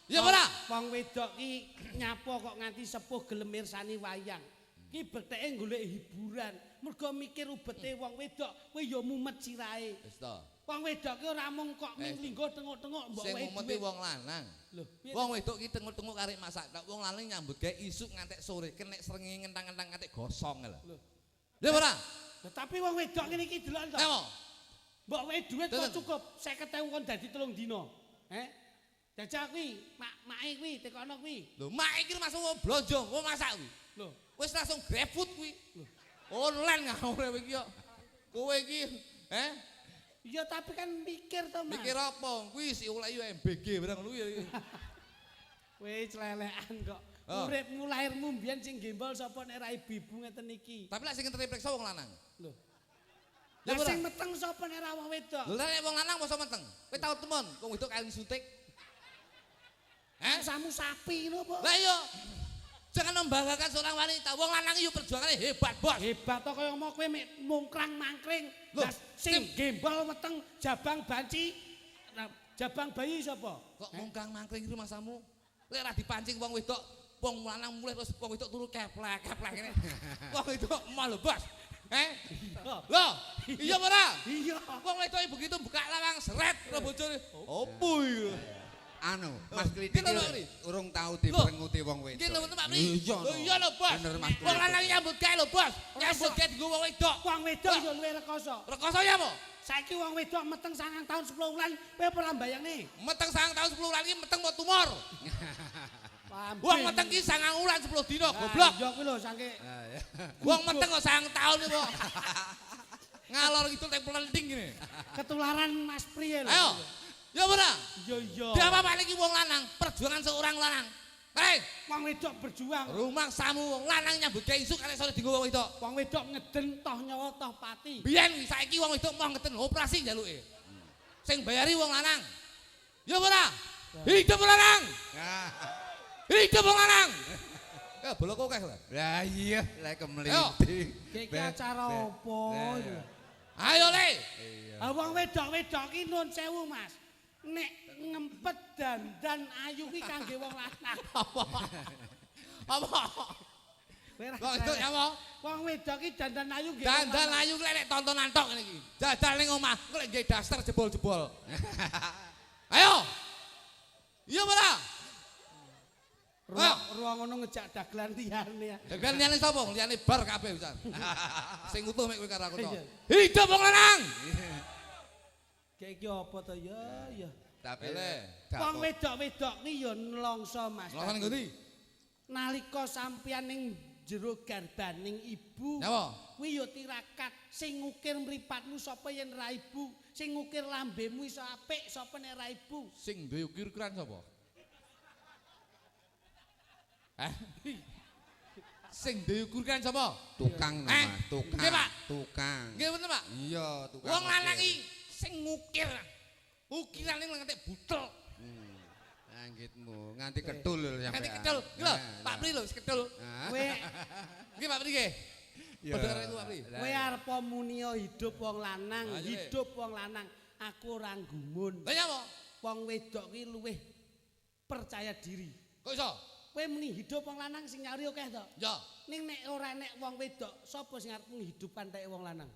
Ya ora? Wong wedok ki nyapa kok nganti sepuh gelem mirsani wayang. Ki beteke golek hiburan. Mergo mikir ubete wong wedok, kowe ya mumet sirahe. Wis to. Wong wedok ki ora mung kok minggo tengok-tengok mbok wae. Sing mumeti wong lanang. Lho, wong wedok ki tengok-tengok karek masak. Wong lanang nyambut gawe isuk ngantek sore, kena srengenge ngentang-ngentang ngantek gosong lho. Ya ora? Tapi wong wedok ngene iki delok to. Mbok wae dhuwit kok cukup 50.000 kon dadi 3 dina. Jajak kuwi, make kuwi tekono kuwi. Lho, make iki masuk wong blonjo, wong masak kuwi. Lho, wis langsung GrabFood kuwi. Online ngawur iki yo. Kowe iki, iya tapi kan mikir to, Mas. Mikir apa? Kuwi si oleh yo MBG barang lu ya. Kowe celelekan kok. Uripmu lahirmu mbiyen sing gembol sapa nek ra ibu ngeten iki. Tapi lek sing ngetripreksa wong lanang. Lho. Lah sing meteng sapa nek ra wong wedok? Lha nek wong lanang mosok meteng. Kowe tau temen wong wedok kali suntik. Samu sapi ngono apa? Lah iya. Jangan membanggakan seorang wanita. Wong lanang iki perjuangannya hebat, Bos. Hebat to kaya ngomong kowe mungkrang mangkring. Lah sing gembol meteng jabang banci. Jabang bayi sapa? Kok mungkrang mangkring iki masamu? Lek ra dipancing wong wedok, wong lanang mulai terus wong wedok turu keplek ngene. Wong wedok mal lho, Bos. Loh, iya ora? Iya. Wong wedok begitu buka lawang seret karo bojone. Opo iki? Anu, Mas Kritik urung tau diperenguti wong wedok. Nggih lho, Pak Pri. Lho iya lho, Bos. Wong lanang nyambut gawe lho, Bos. Nyambut gawe dienggo wong wedok. Wong wedok yo luwih rekoso. Rekoso ya apa? Saiki wong wedok meteng 9 tahun 10 wulan, kowe ora mbayangne. Meteng 9 tahun 10 wulan iki meteng mau tumor. Wong meteng ki 9 wulan 10 dina, goblok. Iya kuwi lho saking. Wong meteng kok 9 tahun iki, Ngalor itu teh pelenting gini. Ketularan Mas Pri lho. Ayo. Ya ora? Iya. Dia apa iki wong lanang, perjuangan seorang lanang. Hei, wong wedok berjuang. Rumah samu wong lanang nyambut gawe isuk arek sore dienggo wong wedok. Wong wedok ngeden toh nyawa toh pati. Biyen saiki wong wedok mau ngeden operasi njaluke. Sing bayari wong lanang. Ya ora? Hidup lanang. Hidup wong lanang. Ya bolok akeh lho. Lah iya, lek kemlinting. Iki acara apa? Ayo le. Ah wong wedok-wedok ki nun sewu Mas. Nek ngempet dandan ayu ki kangge wong lanang. Apa? Apa? Wong wedok ya apa? Wong wedok ki dandan ayu nggih. Dandan ayu ki lek tontonan tok ngene iki. Jajal ning omah, kok lek nggih daster jebol-jebol. Ayo. Iya ora? Ruang ngono ngejak dagelan liyane ya. Dagelan liyane sapa? Liyane bar kabeh pisan. Sing utuh mek kowe karo aku tok. Hidup wong lanang. Kayak iki apa to ya? Tapi wong wedok-wedok ki ya nelongso Mas. Nelongso ning ndi? Nalika sampeyan ning jero garbaning ibu. Napa? Kuwi ya tirakat sing ngukir mripatmu sapa yen ra ibu, sing ngukir lambemu iso apik sapa nek ra ibu. Sing duwe ukir-ukiran sapa? Sing duwe ukuran sapa? Tukang nama, tukang. Nggih, Pak. Tukang. Nggih bener, Pak? Iya, tukang. Wong lanang iki sing ngukir. Ukirane nganti butel. Anggitmu nganti ketul lho sampean. Nganti ketul. Lho, Pak Pri lho, ketul. Kowe nggih Pak Pri nggih. Padha karo iku Pak Pri. Kowe arep munio hidup wong lanang, hidup wong lanang. Aku ora nggumun. Lah nyapa? Wong wedok ki luwih percaya diri. Kok iso? Kowe muni hidup wong lanang sing nyari akeh to? Ya. Ning nek ora nek wong wedok, sapa sing arep nghidupan teke wong lanang?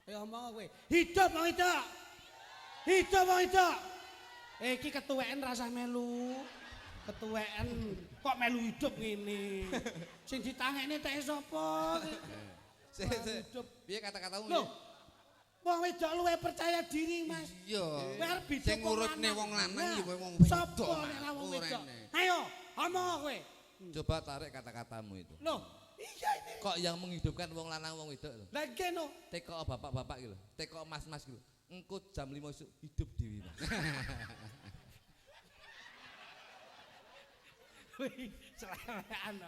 Ayo omong kowe. Hidup wong wedok. Hidup wong wedok. Iki ketuweken rasah melu. Ketuweken kok melu hidup ngene. Sing ditangekne teke sapa? Hidup. Piye kata-katamu? Lho. Wong wedok luwih percaya diri, Mas. Iya. Kowe arep hidup sing ngurutne wong lanang ya wong wedok. Sapa nek wong wedok? Ayo, omong kowe. Coba tarik kata-katamu itu. Loh, iya ini. Kok yang menghidupkan wong lanang wong wedok lho? Lah kene. Teko bapak-bapak iki lho. Teko mas-mas iki lho. Engko jam 5 esuk hidup dhewe, Mas. Wih, celewekan.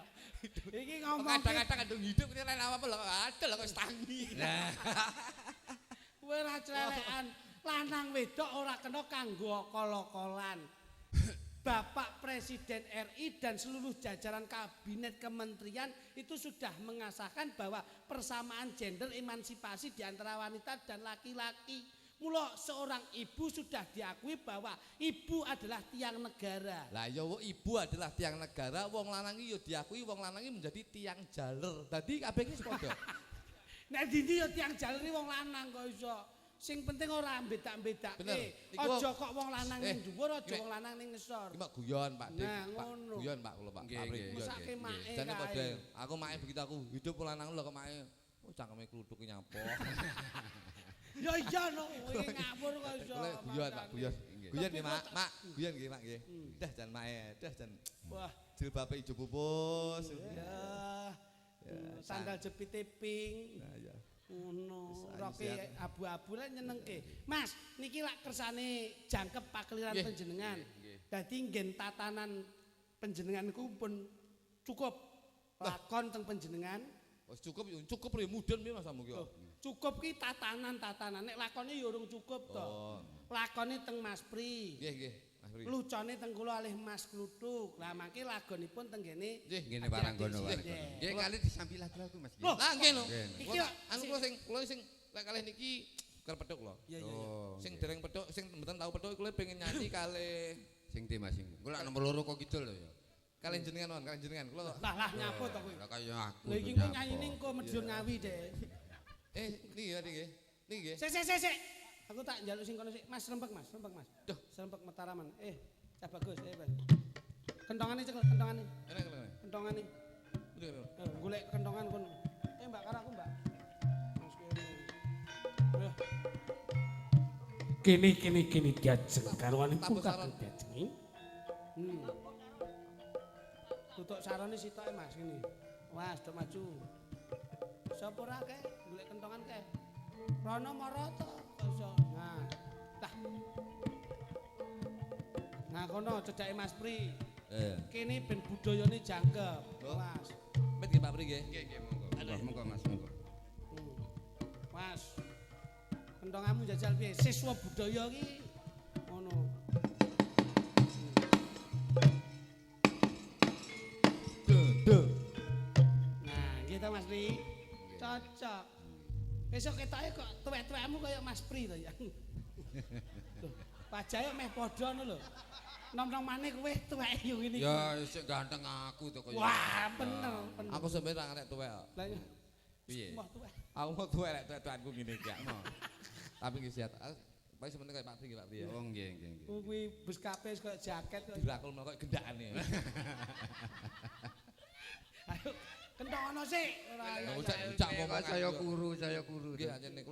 Iki ngomong kadang-kadang kandung hidup ini lain apa lho, ada lho kok stangi. Kowe ora celewekan. Lanang wedok ora kena kanggo okol-okolan. Bapak Presiden RI dan seluruh jajaran kabinet kementerian itu sudah mengesahkan bahwa persamaan gender emansipasi di antara wanita dan laki-laki. Mula seorang ibu sudah diakui bahwa ibu adalah tiang negara. Lah ya ibu adalah tiang negara, wong lanang iki ya diakui wong lanang iki menjadi tiang jaler. Dadi kabeh iki padha. Nek dindi ya tiang jaler wong lanang kok iso. Sing penting ora mbedak-bedake. Aja kok wong lanang ning dhuwur, aja wong lanang ning ngisor. Iki mak guyon Pak Dik. Nah, ngono. Guyon Pak kula Pak. Mesake make. Jane padha. Aku make begitu aku hidup wong lanang lho kok make. Oh cangkeme kluthuk nyapo. Ya iya no, iki ngapur kok iso. Guyon Pak, guyon. Guyon nggih Mak, Mak. Guyon nggih Mak nggih. Dah jan mae, dah jan. Wah, jilbabe ijo pupus. Ya. Sandal jepite pink. Nah ya. Ngono, roke abu-abu lek nyenengke. Mas, niki lak kersane jangkep pakliran panjenengan. Dadi nggen tatanan panjenengan niku pun cukup lakon teng panjenengan. Wis cukup ya mudun piye Mas sammu ki. Cukup ki tatanan. Nek lakone ya urung cukup to. Lakone teng Mas Pri. Nggih, Mas Pri. Lucone teng kula alih Mas Kluthuk. Lah mangke lagonipun teng kene. Nggih, ngene parang kono. Nggih, kali disambi lagu Mas. Lah nggih lho. Iki anu kula sing lek kalih niki karo pedhok lho. Sing dereng pedhok, sing mboten tau pedhok kula pengen nyanyi kalih sing ndi Mas sing. Kula nomor loro kok gitu lho ya. Kalih jenengan kula. Lah nyapa to kowe. Lah kaya aku. Lha iki kowe nyanyine engko Medun Ngawi deh. Niki ya niki. Niki nggih. Sik. Aku tak njaluk sing kono sik. Mas rempek Mas. Duh, serempek Mataraman. Cah bagus, Mas. Kentongane cekel, kentongane. Enak. Kentongane. Golek kentongan kono. Mbak karo aku, Mbak. Mas kene diajeng karwane buka diajeng. Tutuk sarane sitoke Mas ngene. Wes, do maju. Sapa ora kae golek kentongan kae. Rono Marata. Nah. Lah. Nah kono cedhake Mas Pri. Kene ben budayane jangkep. Mas. Met nggih Pak Pri nggih. Nggih, monggo. Monggo Mas, monggo. Mas. Kentongamu jajal piye? Siswa budaya iki ngono. Nah, gitu Mas Pri. Cocok. Besok ketoke kok tuwek-tuwekmu kaya Mas Pri to ya. Wajahe meh padha ngono lho. Nom-nom maneh kowe tuweke yo ngene iki. Ya sik ganteng aku to kaya. Wah, bener. Aku sampe ra ngarep tuwek kok. Lah Piye? Mbah tuwek. Aku mau tuwek lek tuwek-tuwekku ngene iki mau. Tapi nggih siat. Paling sementing kaya Pak Pri nggih Pak Pri ya. Oh nggih, nggih, nggih. Kuwi bus kapes kaya jaket kok. Dirakul kok gendakane. Ayo kentongono sik ora Ucak ngomong saya kuru, saya kuru. Nggih anjen niku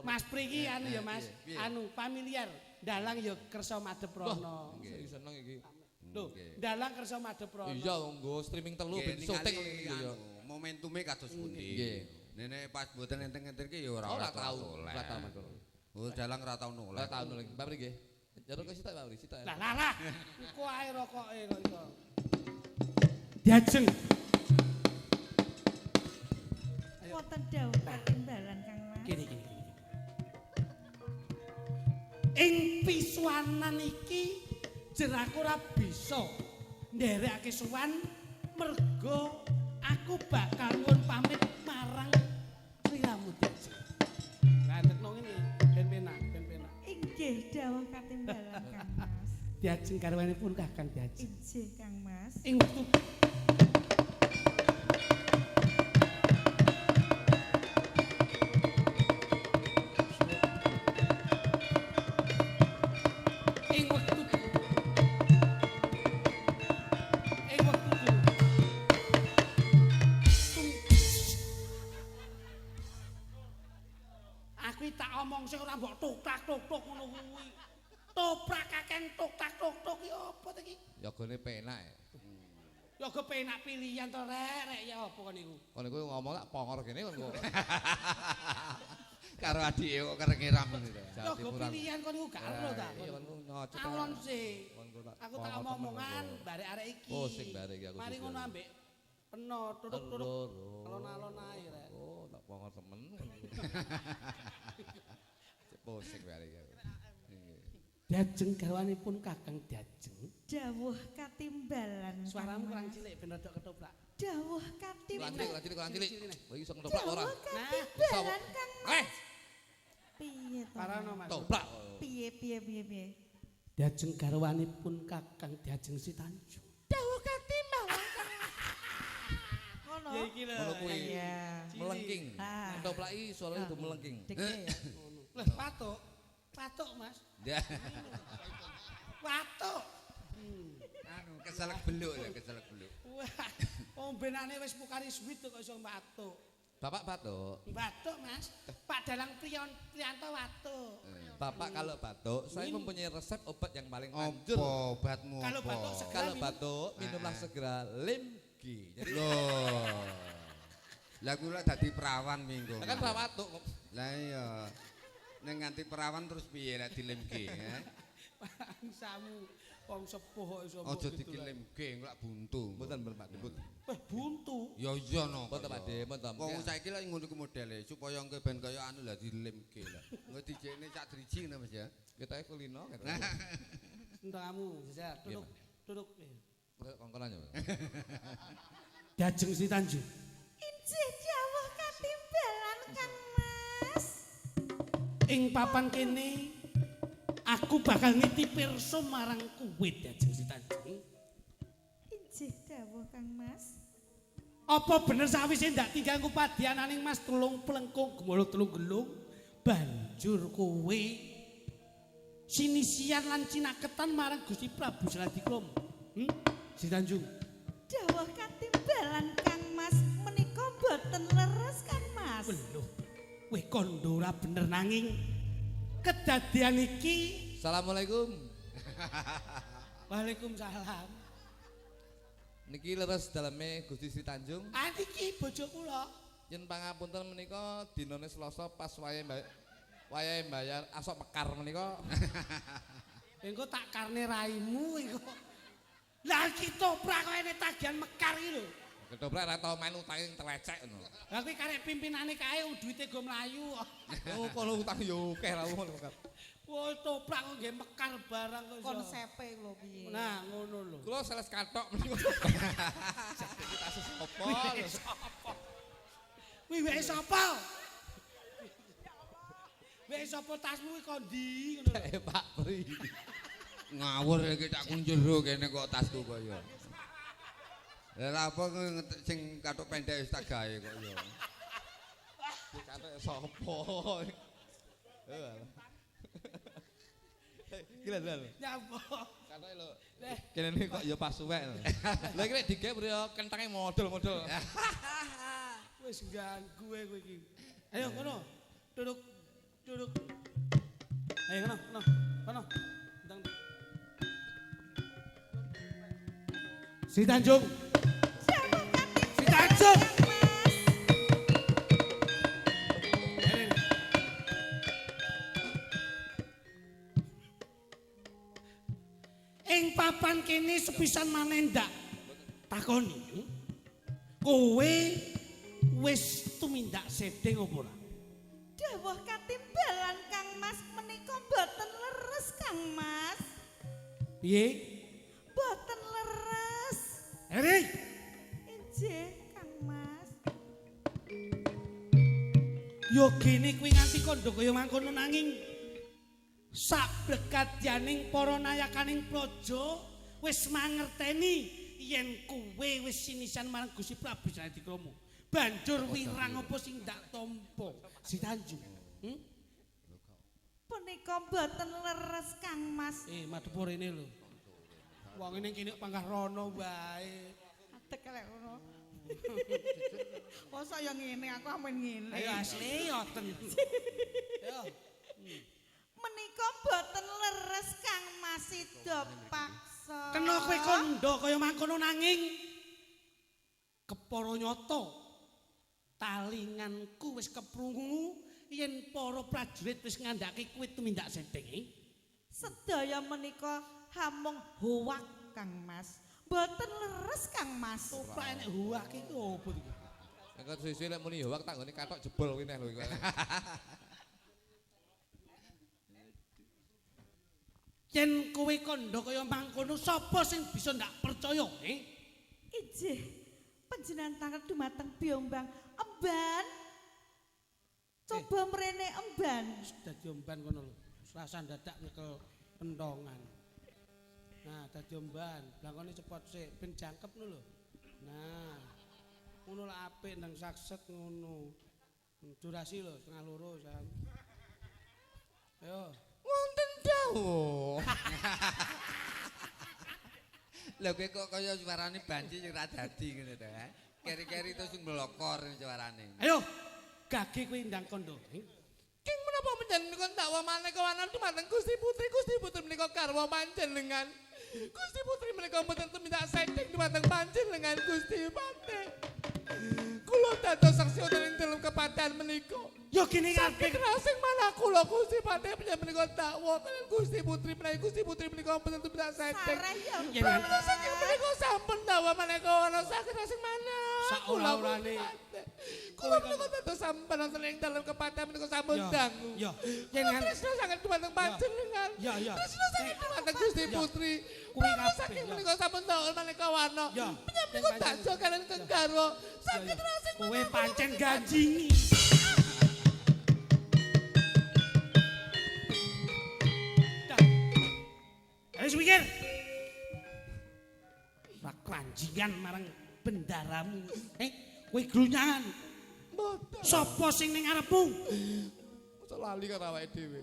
Mas Pri iki anu ya Mas, anu familiar. Dalang ya kersa madhep rono. Nggih seneng iki. Lho, dalang kersa madhep rono. Iya nggo streaming telu ben syuting iki ya. Momentume kados pundi? Nggih. Nenek pas mboten enten-enten ki ya ora tau. Ora tau Mas. Oh, dalang ra tau noleh. Ora tau noleh. Pak Pri nggih. Jaruk ke sitok Pak Pri, sitok. Lah. Kok ae rokoke kok iso. Diajeng. Wonten dawuh katimbalan Kang Mas. Gini. Ing pisuanan iki jeraku ora bisa nderekake suwan mergo aku bakal nyuwun pamit marang sliramu Diajeng. Ngadekno ngene ben penak. Inggih dawuh katimbalan Kang Mas. Diajeng garwanipun Kakang Diajeng. Inggih Kang Mas. Ing wektu aku tak omong sing ora mbok tuk-tak-tuk ngono kuwi. Toprak kakek tuk-tak-tuk iki apa to iki? Ya gone penak. Ya go penak pilihan to rek ya apa kon niku. Kon niku ngomong tak pongor kene kon kok. Karo adike kok kerengeram ngono to. Ya go pilihan kon niku gak ero ta. Iya kon nyocok. Alon sih. Aku tak pongor omong-omongan temen. barek arek iki. Oh sing barek iki aku. Mari ngono ambek peno tutuk-tutuk alon-alon ae rek. Oh tak pongor temen. Pusing barek iki. Diajeng garwanipun Kakang Diajeng. Dawuh katimbalan. Suaramu kurang cilik ben rada ketoprak. Dawuh katimbalan. Kurang cilik. Kowe iso ngetoprak ora? Dawuh katimbalan Kang Mas. Piye to? Parano Mas. Toprak. Piye. Diajeng garwanipun Kakang Diajeng Sitanjung. Dawuh katimbalan Kang Mas. Ngono. Ya iki lho. Ngono kuwi. Iya. Melengking. Ah. Ntoplaki suarane itu melengking. Dike. Lah patuk Mas. Patuk. Anu keselek beluk ya, keselek beluk. Wah, ombenane wis pukari suwit kok iso patuk. Bapak batuk. Batuk Mas. Pak Dalang Priyanto watuk. Bapak kalau batuk, saya mempunyai resep obat yang paling manjur. Apa obatmu? Kalau batuk segera Kalau batuk, minumlah segera Limki. Jadi Loh. Lah kula dadi perawan minggu. kan batuk. Lah iya. Ning nganti perawan terus piye nek dilimke, ya? Samu wong sepuh kok iso. Aja dikilimke lak buntu. Mboten Pak Debut. Buntu. Ya iya no. Mboten Pak De, mboten. Wong saiki lak ngono ku modele supaya engke ben kaya anu lah dilimke lah. Engko dijekne cak driji ngono Mas ya. Kita kulino gitu. Entahmu, Cesar. Duduk. Kongkonan ya. Diajeng Sitanjung. Injih dawuh katimbalan Kang Mas. Ing papan kene aku bakal ngiti pirsa marang kowe Diajeng Sitanjung. Injih dawuh Kang Mas. Apa bener sawise ndak tinggal kupadiananing Mas tulung plengkung gemolo tulung gelung banjur kowe sinisian lan cinaketan marang Gusti Prabu Saladikrom. Sitanjung. Dawuh katimbalan Kang Mas menika boten leres Kang Mas. Lho, kowe kondo ora bener nanging kedadian iki. Assalamualaikum. Waalaikumsalam. Niki leres daleme Gusti Sri Tanjung. Ah niki bojo kula. yen pangapunten menika dinane Selasa pas wayahe mbayar asok mekar menika. Engko tak karne raimu engko. Lah iki toprak kok ene tagihan mekar iki lho. Ketoprak ora tau main utang telecek ngono. Lah kuwi karek pimpinane kae duwite go mlayu. Oh kalau utang yo akeh ra ngono mekar. Wah toprak kok nggih mekar barang kok iso. Konsepe lho piye. Nah, ngono lho. Kula sales kathok menika. Iki kasus opo? Kuwi weke sapa? Weke sapa tasmu kuwi kok ndi ngono lho. Pak Pri. Ngawur iki tak kunjero kene kok tasku kok ya. Lah apa sing kathok pendek wis tak gawe kok ya. Iki kathok sapa? Gila. Nyapa? Katanya lho, kene ini kok ya pas suwek lho. Lah iki nek digawe ya kentenge model-model. Wis ganggu kowe iki. Ayo kono. Duduk. Ayo kono. Ndang. Si Tanjung. Si Tanjung. Ing papan kene sepisan maneh ndak takoni. Kowe wis tumindak sedeng apa ora? Dawuh katimbalan Kang Mas menika boten leres Kang Mas. Piye? Boten leres. Eri, Injih Kang Mas. yo gene kuwi nganti kandha kaya mangkono nanging sablekadyaning para nayakaning praja wis mangerteni yen kowe wis sinisan marang Gusti Prabu Jayadikrama. Banjur wirang apa sing ndak tampa Si Tanjung. Punika boten leres Kang Mas. Madhep rene lho. Wong ning kene panggah rono wae. Adek lek ngono. Masa ya ngene aku amen ngene. Ayo asli yoten. Yo. Menika boten leres Kang Mas sida paksa. Kena kowe kandha kaya mangkono nanging kepara nyata talinganku wis keprungu yen para prajurit wis ngandhake kowe tumindak sedeng. Sedaya menika hamung hoak Kang Mas. Boten leres Kang Mas. Toprak enek hoak iki opo iki? Engko sisi lek muni hoak tak nggone kathok jebol kuwi neh lho. Yen kowe kandha kaya mangkono sapa sing bisa ndak percaya, Injih, panjenengan tanglet dumateng Biombang Emban. Coba mrene Emban. Dadi omban kono lho. Rasa dadak nyekel pentongan. Nah, dadi omban, blangkone cepot sik ben jangkep lho. Nah. Ngono lak apik nang sakset ngono. Durasi lho setengah loro san. Ayo. Wonten dawuh. Lho kowe kok kaya suarane banci sing ra dadi ngene to, ha? Keri-keri terus mlokor suarane. Ayo. Gage kowe ndang kondo. King menapa panjenengan dakwa maneka wanan dumateng Gusti Putri menika garwa panjenengan. Gusti Putri menika mboten tumindak sedeng dumateng panjenengan Gusti Pate. Kula dados saksi wonten ing dalem kepadaan menika. Yo gini Sakit rasing malah kula Gusti Pate menika dakwa kaliyan Gusti Putri menika mboten tumindak sedeng. Kula saking menika sampun dakwa maneka wanan sakit rasing manah. Saora-orane. Kula menika dados sampun wonten ing dalem kepadaan menika sampun dangu. Yo. Jenengan tresna sanget dumateng panjenengan. Ya. Tresna sanget dumateng Gusti Putri. Kuwi Kula kabeh, saking ya. menika sampun dakwa maneka wana. Ya. Menika dakso kaliyan kenggarwa. Sakit rasing Kowe pancen ganjingi. Wis mikir. Rak klanjingan marang bendaramu. Kowe glunyangan. mboten. Sapa sing ning ngarepmu? Mosok lali karo awake dhewe.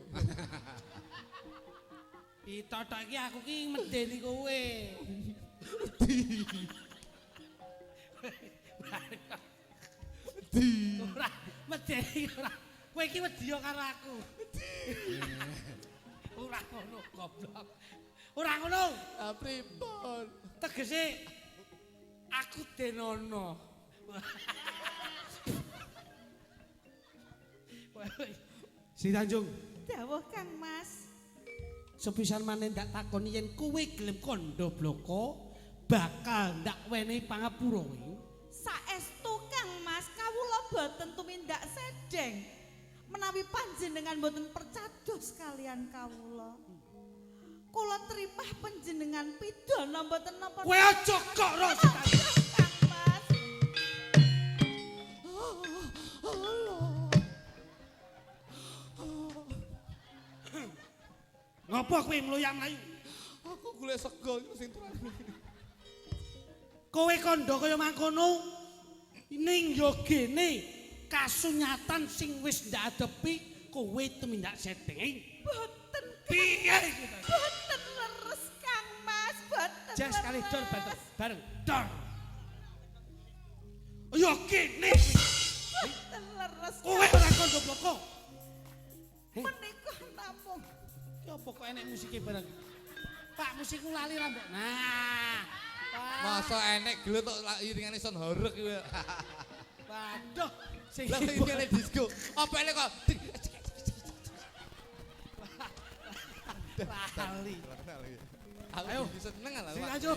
Ditotok iki aku ki medeni kowe. Ora medeni ora. Kowe iki wedi karo aku. Ora ngono goblok. Ora ngono. Ah pripun? Tegese aku denono. Si Tanjung. Dawuh Kang Mas. Sepisan maneh ndak takoni yen kowe gelem kandha bloko bakal ndak wenehi pangapura kowe. Saestu Kang Mas, kawula boten tumindak sedeng. Menawi panjenengan boten percados kalian kawula. Kula trimah panjenengan pidana boten napa. Kowe aja kok ro si Tanjung. Kang Mas. Ngopo kowe mloyang-mlayu? Aku golek sego iku sing terakhir. Kowe kandha kaya mangkono ning yo gene kasunyatan sing wis ndak adepi kowe tumindak setting. Boten. Piye iki? Boten leres Kang Mas, boten. Jas kali dor leres. bareng dor. Yo kene Boten leres. kowe ora kandha bloko. Menika namung Ya apa kok enek musike bareng. Pak musikmu lali ra mbok. Nah. Pak. Masa enek gelut tok iringane son horeg kuwi. Waduh, sing Lah iringane disco. Apa enek kok lali. Aku Ayo. seneng lah. Sing aja.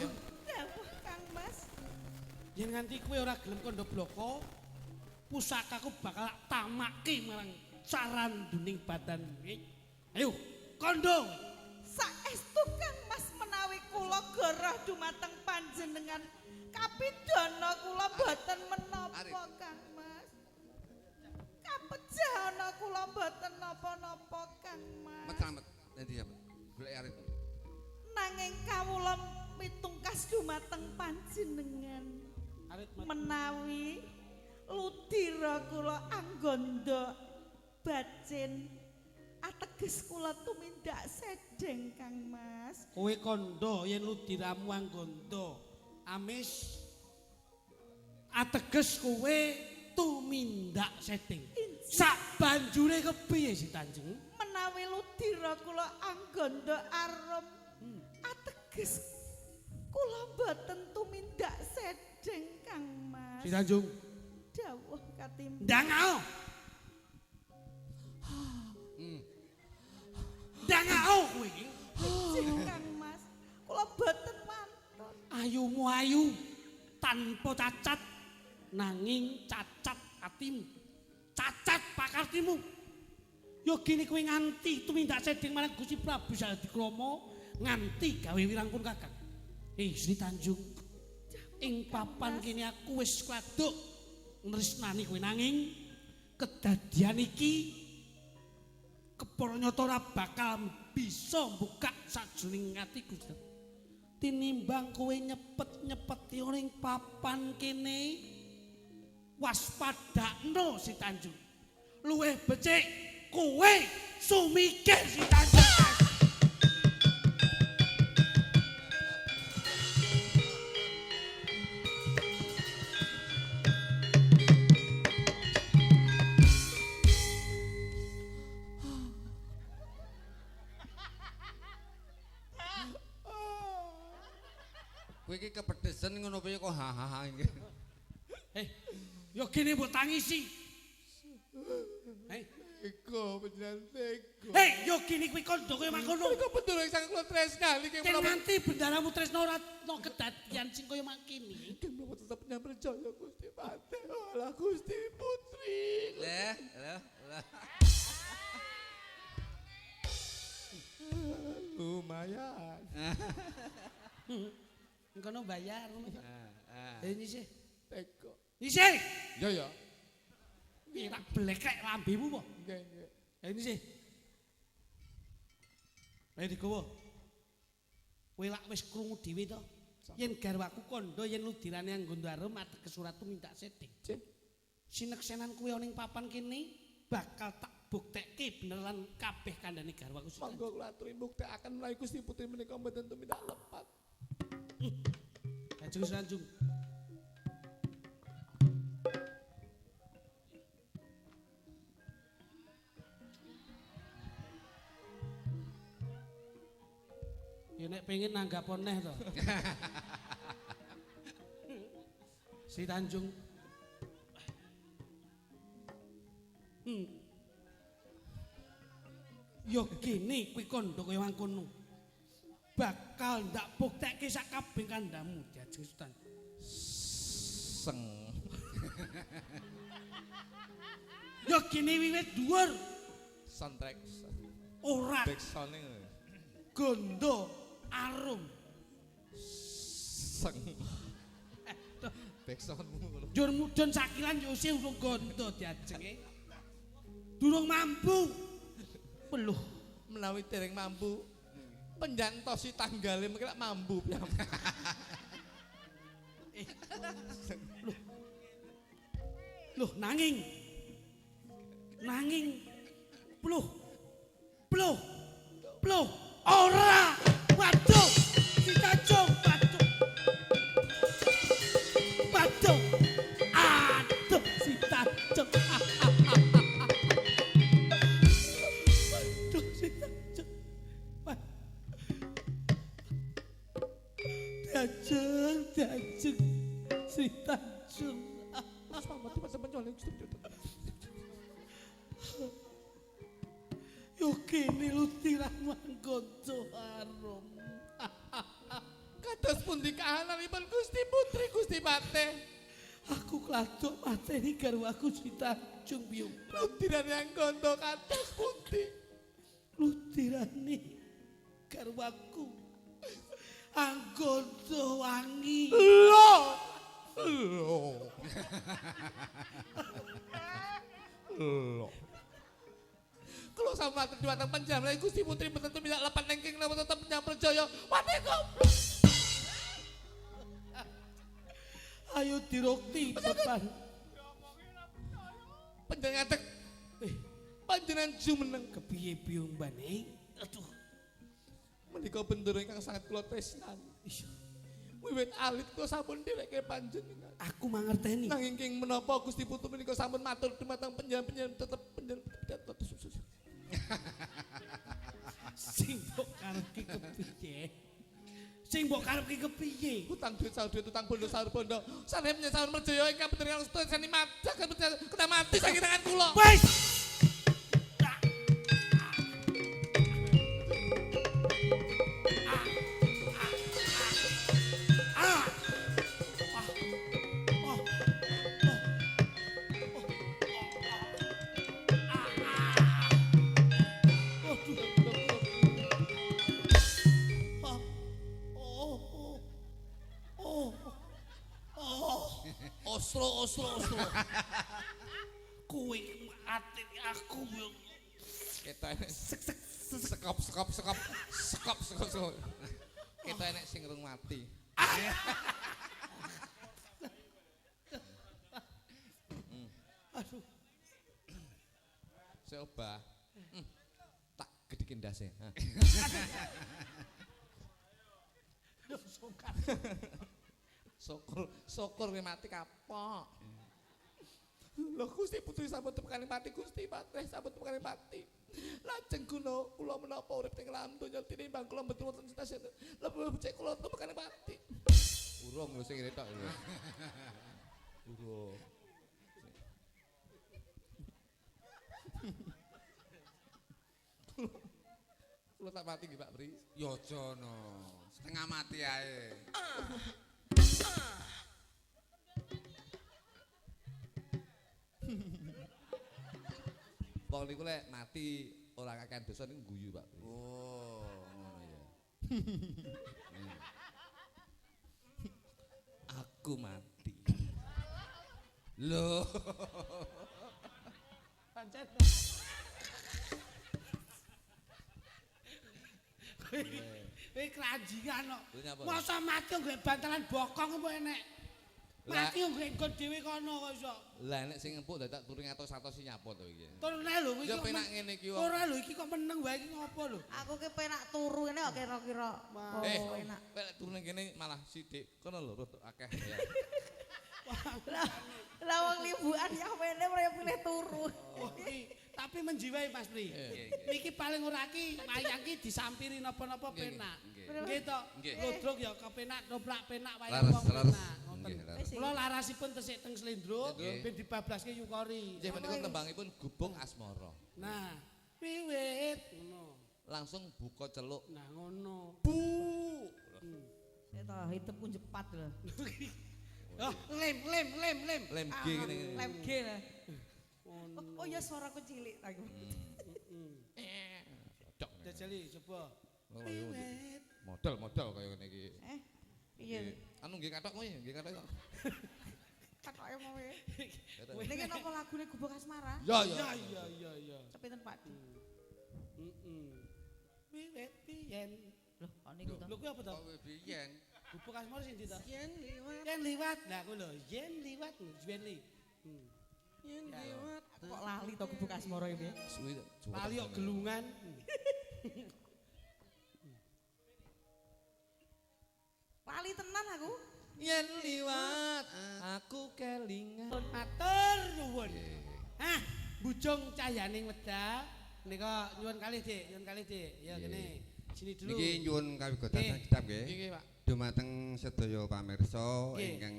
dawuh Kang Mas. Yen nganti kowe ora gelem kandha bloko, pusakaku bakal tamake marang saranduning badan kowe. Ayo, kandha. Saestu Kang Mas menawi kula goroh dumateng panjenengan kapidana kula boten menapa Kang Mas. Kapejana kula boten napa-napa Kang Mas. Met nanti ya. Golek arep. Nanging kawula mitungkas dumateng panjenengan. Arit Menawi ludira kula anggondo bacin ateges kula tumindak sedeng Kang Mas. kowe kandha yen ludiramu anggondo. Amis ateges kowe tumindak setting. Sak banjure kepiye si Tanjung? Menawi ludira kula anggondo arum ateges kula boten tumindak sedeng Kang Mas. Si Tanjung, Dawuh katimbang ndangao. Ndangao kowe iki. Kang Mas. Kula boten wantun. Ayumu ayu tanpa cacat nanging cacat atimu. Cacat pakartimu. Yo gini kowe nganti tumindak sedeng marang Gusti Prabu Saladikrama nganti gawe wirangkun Kakang. Sri Tanjung. Ing papan kene aku wis kladuk nresnani kowe nanging kedadian iki kepranyata ora bakal bisa mbukak sajroning atiku. Tinimbang kowe nyepet-nyepeti ning papan kene waspadakno si Tanjung. Luwih becik kowe sumikir si Tanjung. Kowe iki kepedesan ngono piye kok ha iki. Yo kene mbok tangisi. Eko panjenengan teko. Yo kene kuwi kandha kaya mangkono. Kok betul sang kula tresnali kaya Yen nganti bendaramu tresno ora no kedadian sing kaya mangkene. Kenapa tetap percaya Gusti Pate? Olah Gusti Putri. Lah. Lumayan. Engkono bayar. Ini sih. Teko. Isih. Ya. Ora blekek lambemu po. Nggih. Ini sih. Ayo digowo. Kowe lak wis krungu dhewe to. Yen garwaku kandha yen ludirane anggondo arum ateges surat minta sedhing. Sineksenan kuwi ning papan kene bakal tak buktekke beneran kabeh kandhane garwaku. Monggo kula aturi buktekaken menawi Gusti Putri menika mboten tumindak lepat. Ajeng Sanjung. Ya nek pengen nanggap neh to. Si Tanjung. Yo gini kuwi kondo kaya mangkono. Bakal ndak buktekke sak kabeh kandamu Jajeng Sultan. Seng. Yo gini wiwit dhuwur. Soundtrack. Ora Backsound gondo arum. Seng. Backsoundmu ngono. Njur mudhun sakilan yo isih urung gondo Jajeng. Durung mampu. Peluh Menawi dereng mampu penjantosi tanggale mengko mampu piyam. Loh nanging pluh ora waduh si Tanjung waduh aduh si Tanjung waduh si Tanjung Tanjung si Tanjung Selamat di penjualan yo kene lutiran manggonco arum. Kados pundi kahananipun Gusti Putri Gusti Patih? Aku klathuk mateni garwaku si Tanjung Piyumbang. Lutiran yang gondo kados pundi? Lutirane garwaku anggonco wangi. Loh. Kalau sama di batang penjara Gusti Putri betul tidak lepas nengking nama tetap nyamperjaya wati goblok. Ayo dirokti depan. Panjenengan ngadeg. Panjenengan jumeneng Kepiye Piyumbane? Aduh. menika bendera ingkang sangat kula tresnani. Wiwit alit kula sampun dheweke panjenengan. Aku mangerteni. Nanging king menapa Gusti Putu menika sampun matur dumateng panjenengan tetep panjenengan susu. Sing mbok karepke kepiye? Sing mbok karepke kepiye? Utang duit sahur duit utang bondo sahur bondo. Sanem nyesahur merjaya ingkang bener kang seni mati kena mati saking tangan kula. Wis. Oslo. Kowe ati aku yo. Kita enek sekop. Kita enek sing rung mati. Aduh. Coba. Tak gedikin ndase. Syukur kowe mati kapok. Lho Gusti Putri sampun tepekane mati Gusti Patih sampun tepekane mati. Lajeng kula menapa urip ing alam donya tinimbang kula mboten wonten stasiun. Lebih becik kula tepekane mati. Urung lho sing ngene tok lho. Urung. Kula tak mati nggih Pak Pri. Ya aja no. Setengah mati ae. Wong niku lek mati ora kakean dosa niku guyu Pak. Oh, ngono ya. Aku mati. Loh. Pancen. Kowe kranjingan kok. Masa mati nggo bantalan bokong apa enek? Mati nggo engko dhewe kono kok iso. Lah nek sing empuk dadak turu ngatos-atos nyapa to iki. Turune lho iki. Ya penak ngene iki wong. Ora lho iki kok meneng wae iki ngopo lho? Aku ki penak turu ngene kok kira-kira. Enak. Kowe lek turu ning kene malah sithik. Kono lho rada akeh ya. Lah wong liburan ya wene ora pilih turu. Tapi menjiwai Mas Pri. Niki paling ora ki wayang ki disampiri napa-napa penak. Nggih to. Lodrok ya kepenak, doplak penak wayang wong penak. Kula larasipun tesik teng Slendro ben dibablaske Yukori. Nggih menika tembangipun Gubung Asmara. Nah, Wiwit ngono. Langsung buka celuk. Nah ngono. Bu. Eta hitep pun cepat lho. Oh, lem. Lem G ngene. Lem G lah. Oh ya suaraku cilik aku. Cocok. Jajali coba. Wiwit. Modal kaya ngene iki. Iya. Anu nggih kathok kowe, nggih kathok. Katoke mau wae. Niki napa lagune Gubuk Asmara? Ya. Iya. Cepeten Pak. Wiwit piyen. Loh, kok niku to? Lho kuwi apa to? Kowe biyen Gubuk Asmara sing ndi to? yen liwat Yen liwat. Nah kuwi lho, yen liwat yen li. yen liwat Aku kok lali to Gubuk Asmara iki. Suwi. Lali kok gelungan. Lali tenan aku. Yen liwat aku kelingan. Matur nuwun. Hah, bujung cayaning wedal. Nika nyuwun kalih, Dik, Ya kene. Sini dulu. niki nyuwun kawigatsan Nggih. kitab nggih. Nggih, Pak. Dumateng sedaya pamirsa Nggih. ingkang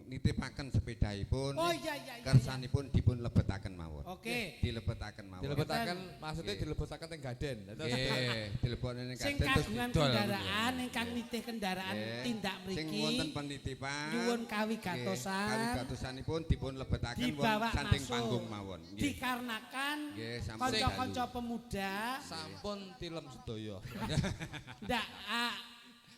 nitipaken sepedahipun Oh iya. kersanipun dipun lebetaken mawon. Oke. Dilebetaken mawon. Dilebetaken maksudnya dilebetaken teng gaden. Nggih, dilebokne ning Sing kaden terus kagungan didol. kendaraan ingkang nitih kendaraan Nggih. tindak Sing mriki wonten penitipan nyuwun kawigatosan kawigatosanipun dipun lebetaken dibawa wonten samping masuk. panggung mawon. Nggih. dikarenakan Nggih, sampun kanca-kanca dalu. pemuda Sampun tilem sedaya. ndak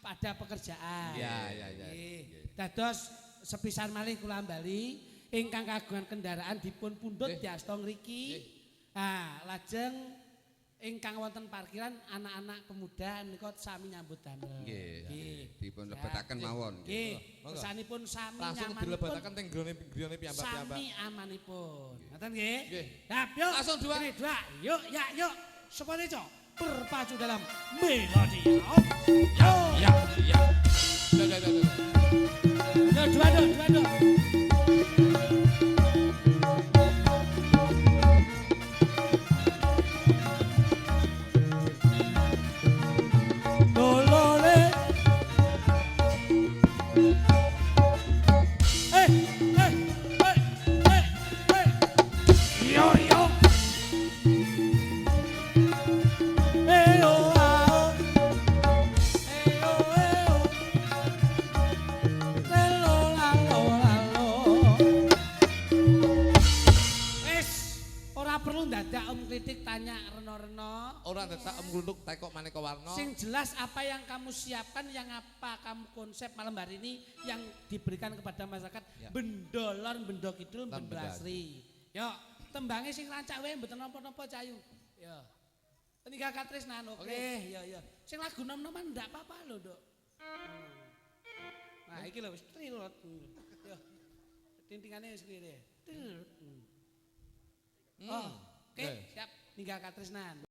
pada pekerjaan. Iya. Nggih. Dados sepisan malih kula bali ingkang kagungan kendaraan dipun pundhut Nggih. diasta ngriki. Ah, lajeng ingkang wonten parkiran anak-anak pemuda menika sami nyambut damel. Nggih. Dipun lebetaken mawon. Nggih. Monggo. Kersanipun sami Langsung nyamanipun. dilebetaken teng grone piyambak-piyambak. Sami amanipun. Ngoten nggih? Nggih. Siap, yuk. Langsung dua. Ini dua. Yuk, yuk. Seperti itu. Berpacu dalam melodi. Ya. Yuk, dua. Dolore. Yo. Ora perlu dadak kritik tanya reno-reno. Ora dadak ngglunduk tekok maneka warna. Sing jelas apa yang kamu siapkan, yang apa kamu konsep malam hari ini yang diberikan kepada masyarakat. Ya. Bendolor, bendo kidul, Lan bendo bendo asri. Yo, tembangnya sing rancak wae mboten napa-napa cayu. Yo. Tiga katresnan, oke. Yo. Sing lagu nom-noman ndak apa-apa lho, Dok. Nah, iki lho wis trilot. Yo. Tintingane wis kene. Oh, oke, siap. Tiga katresnan.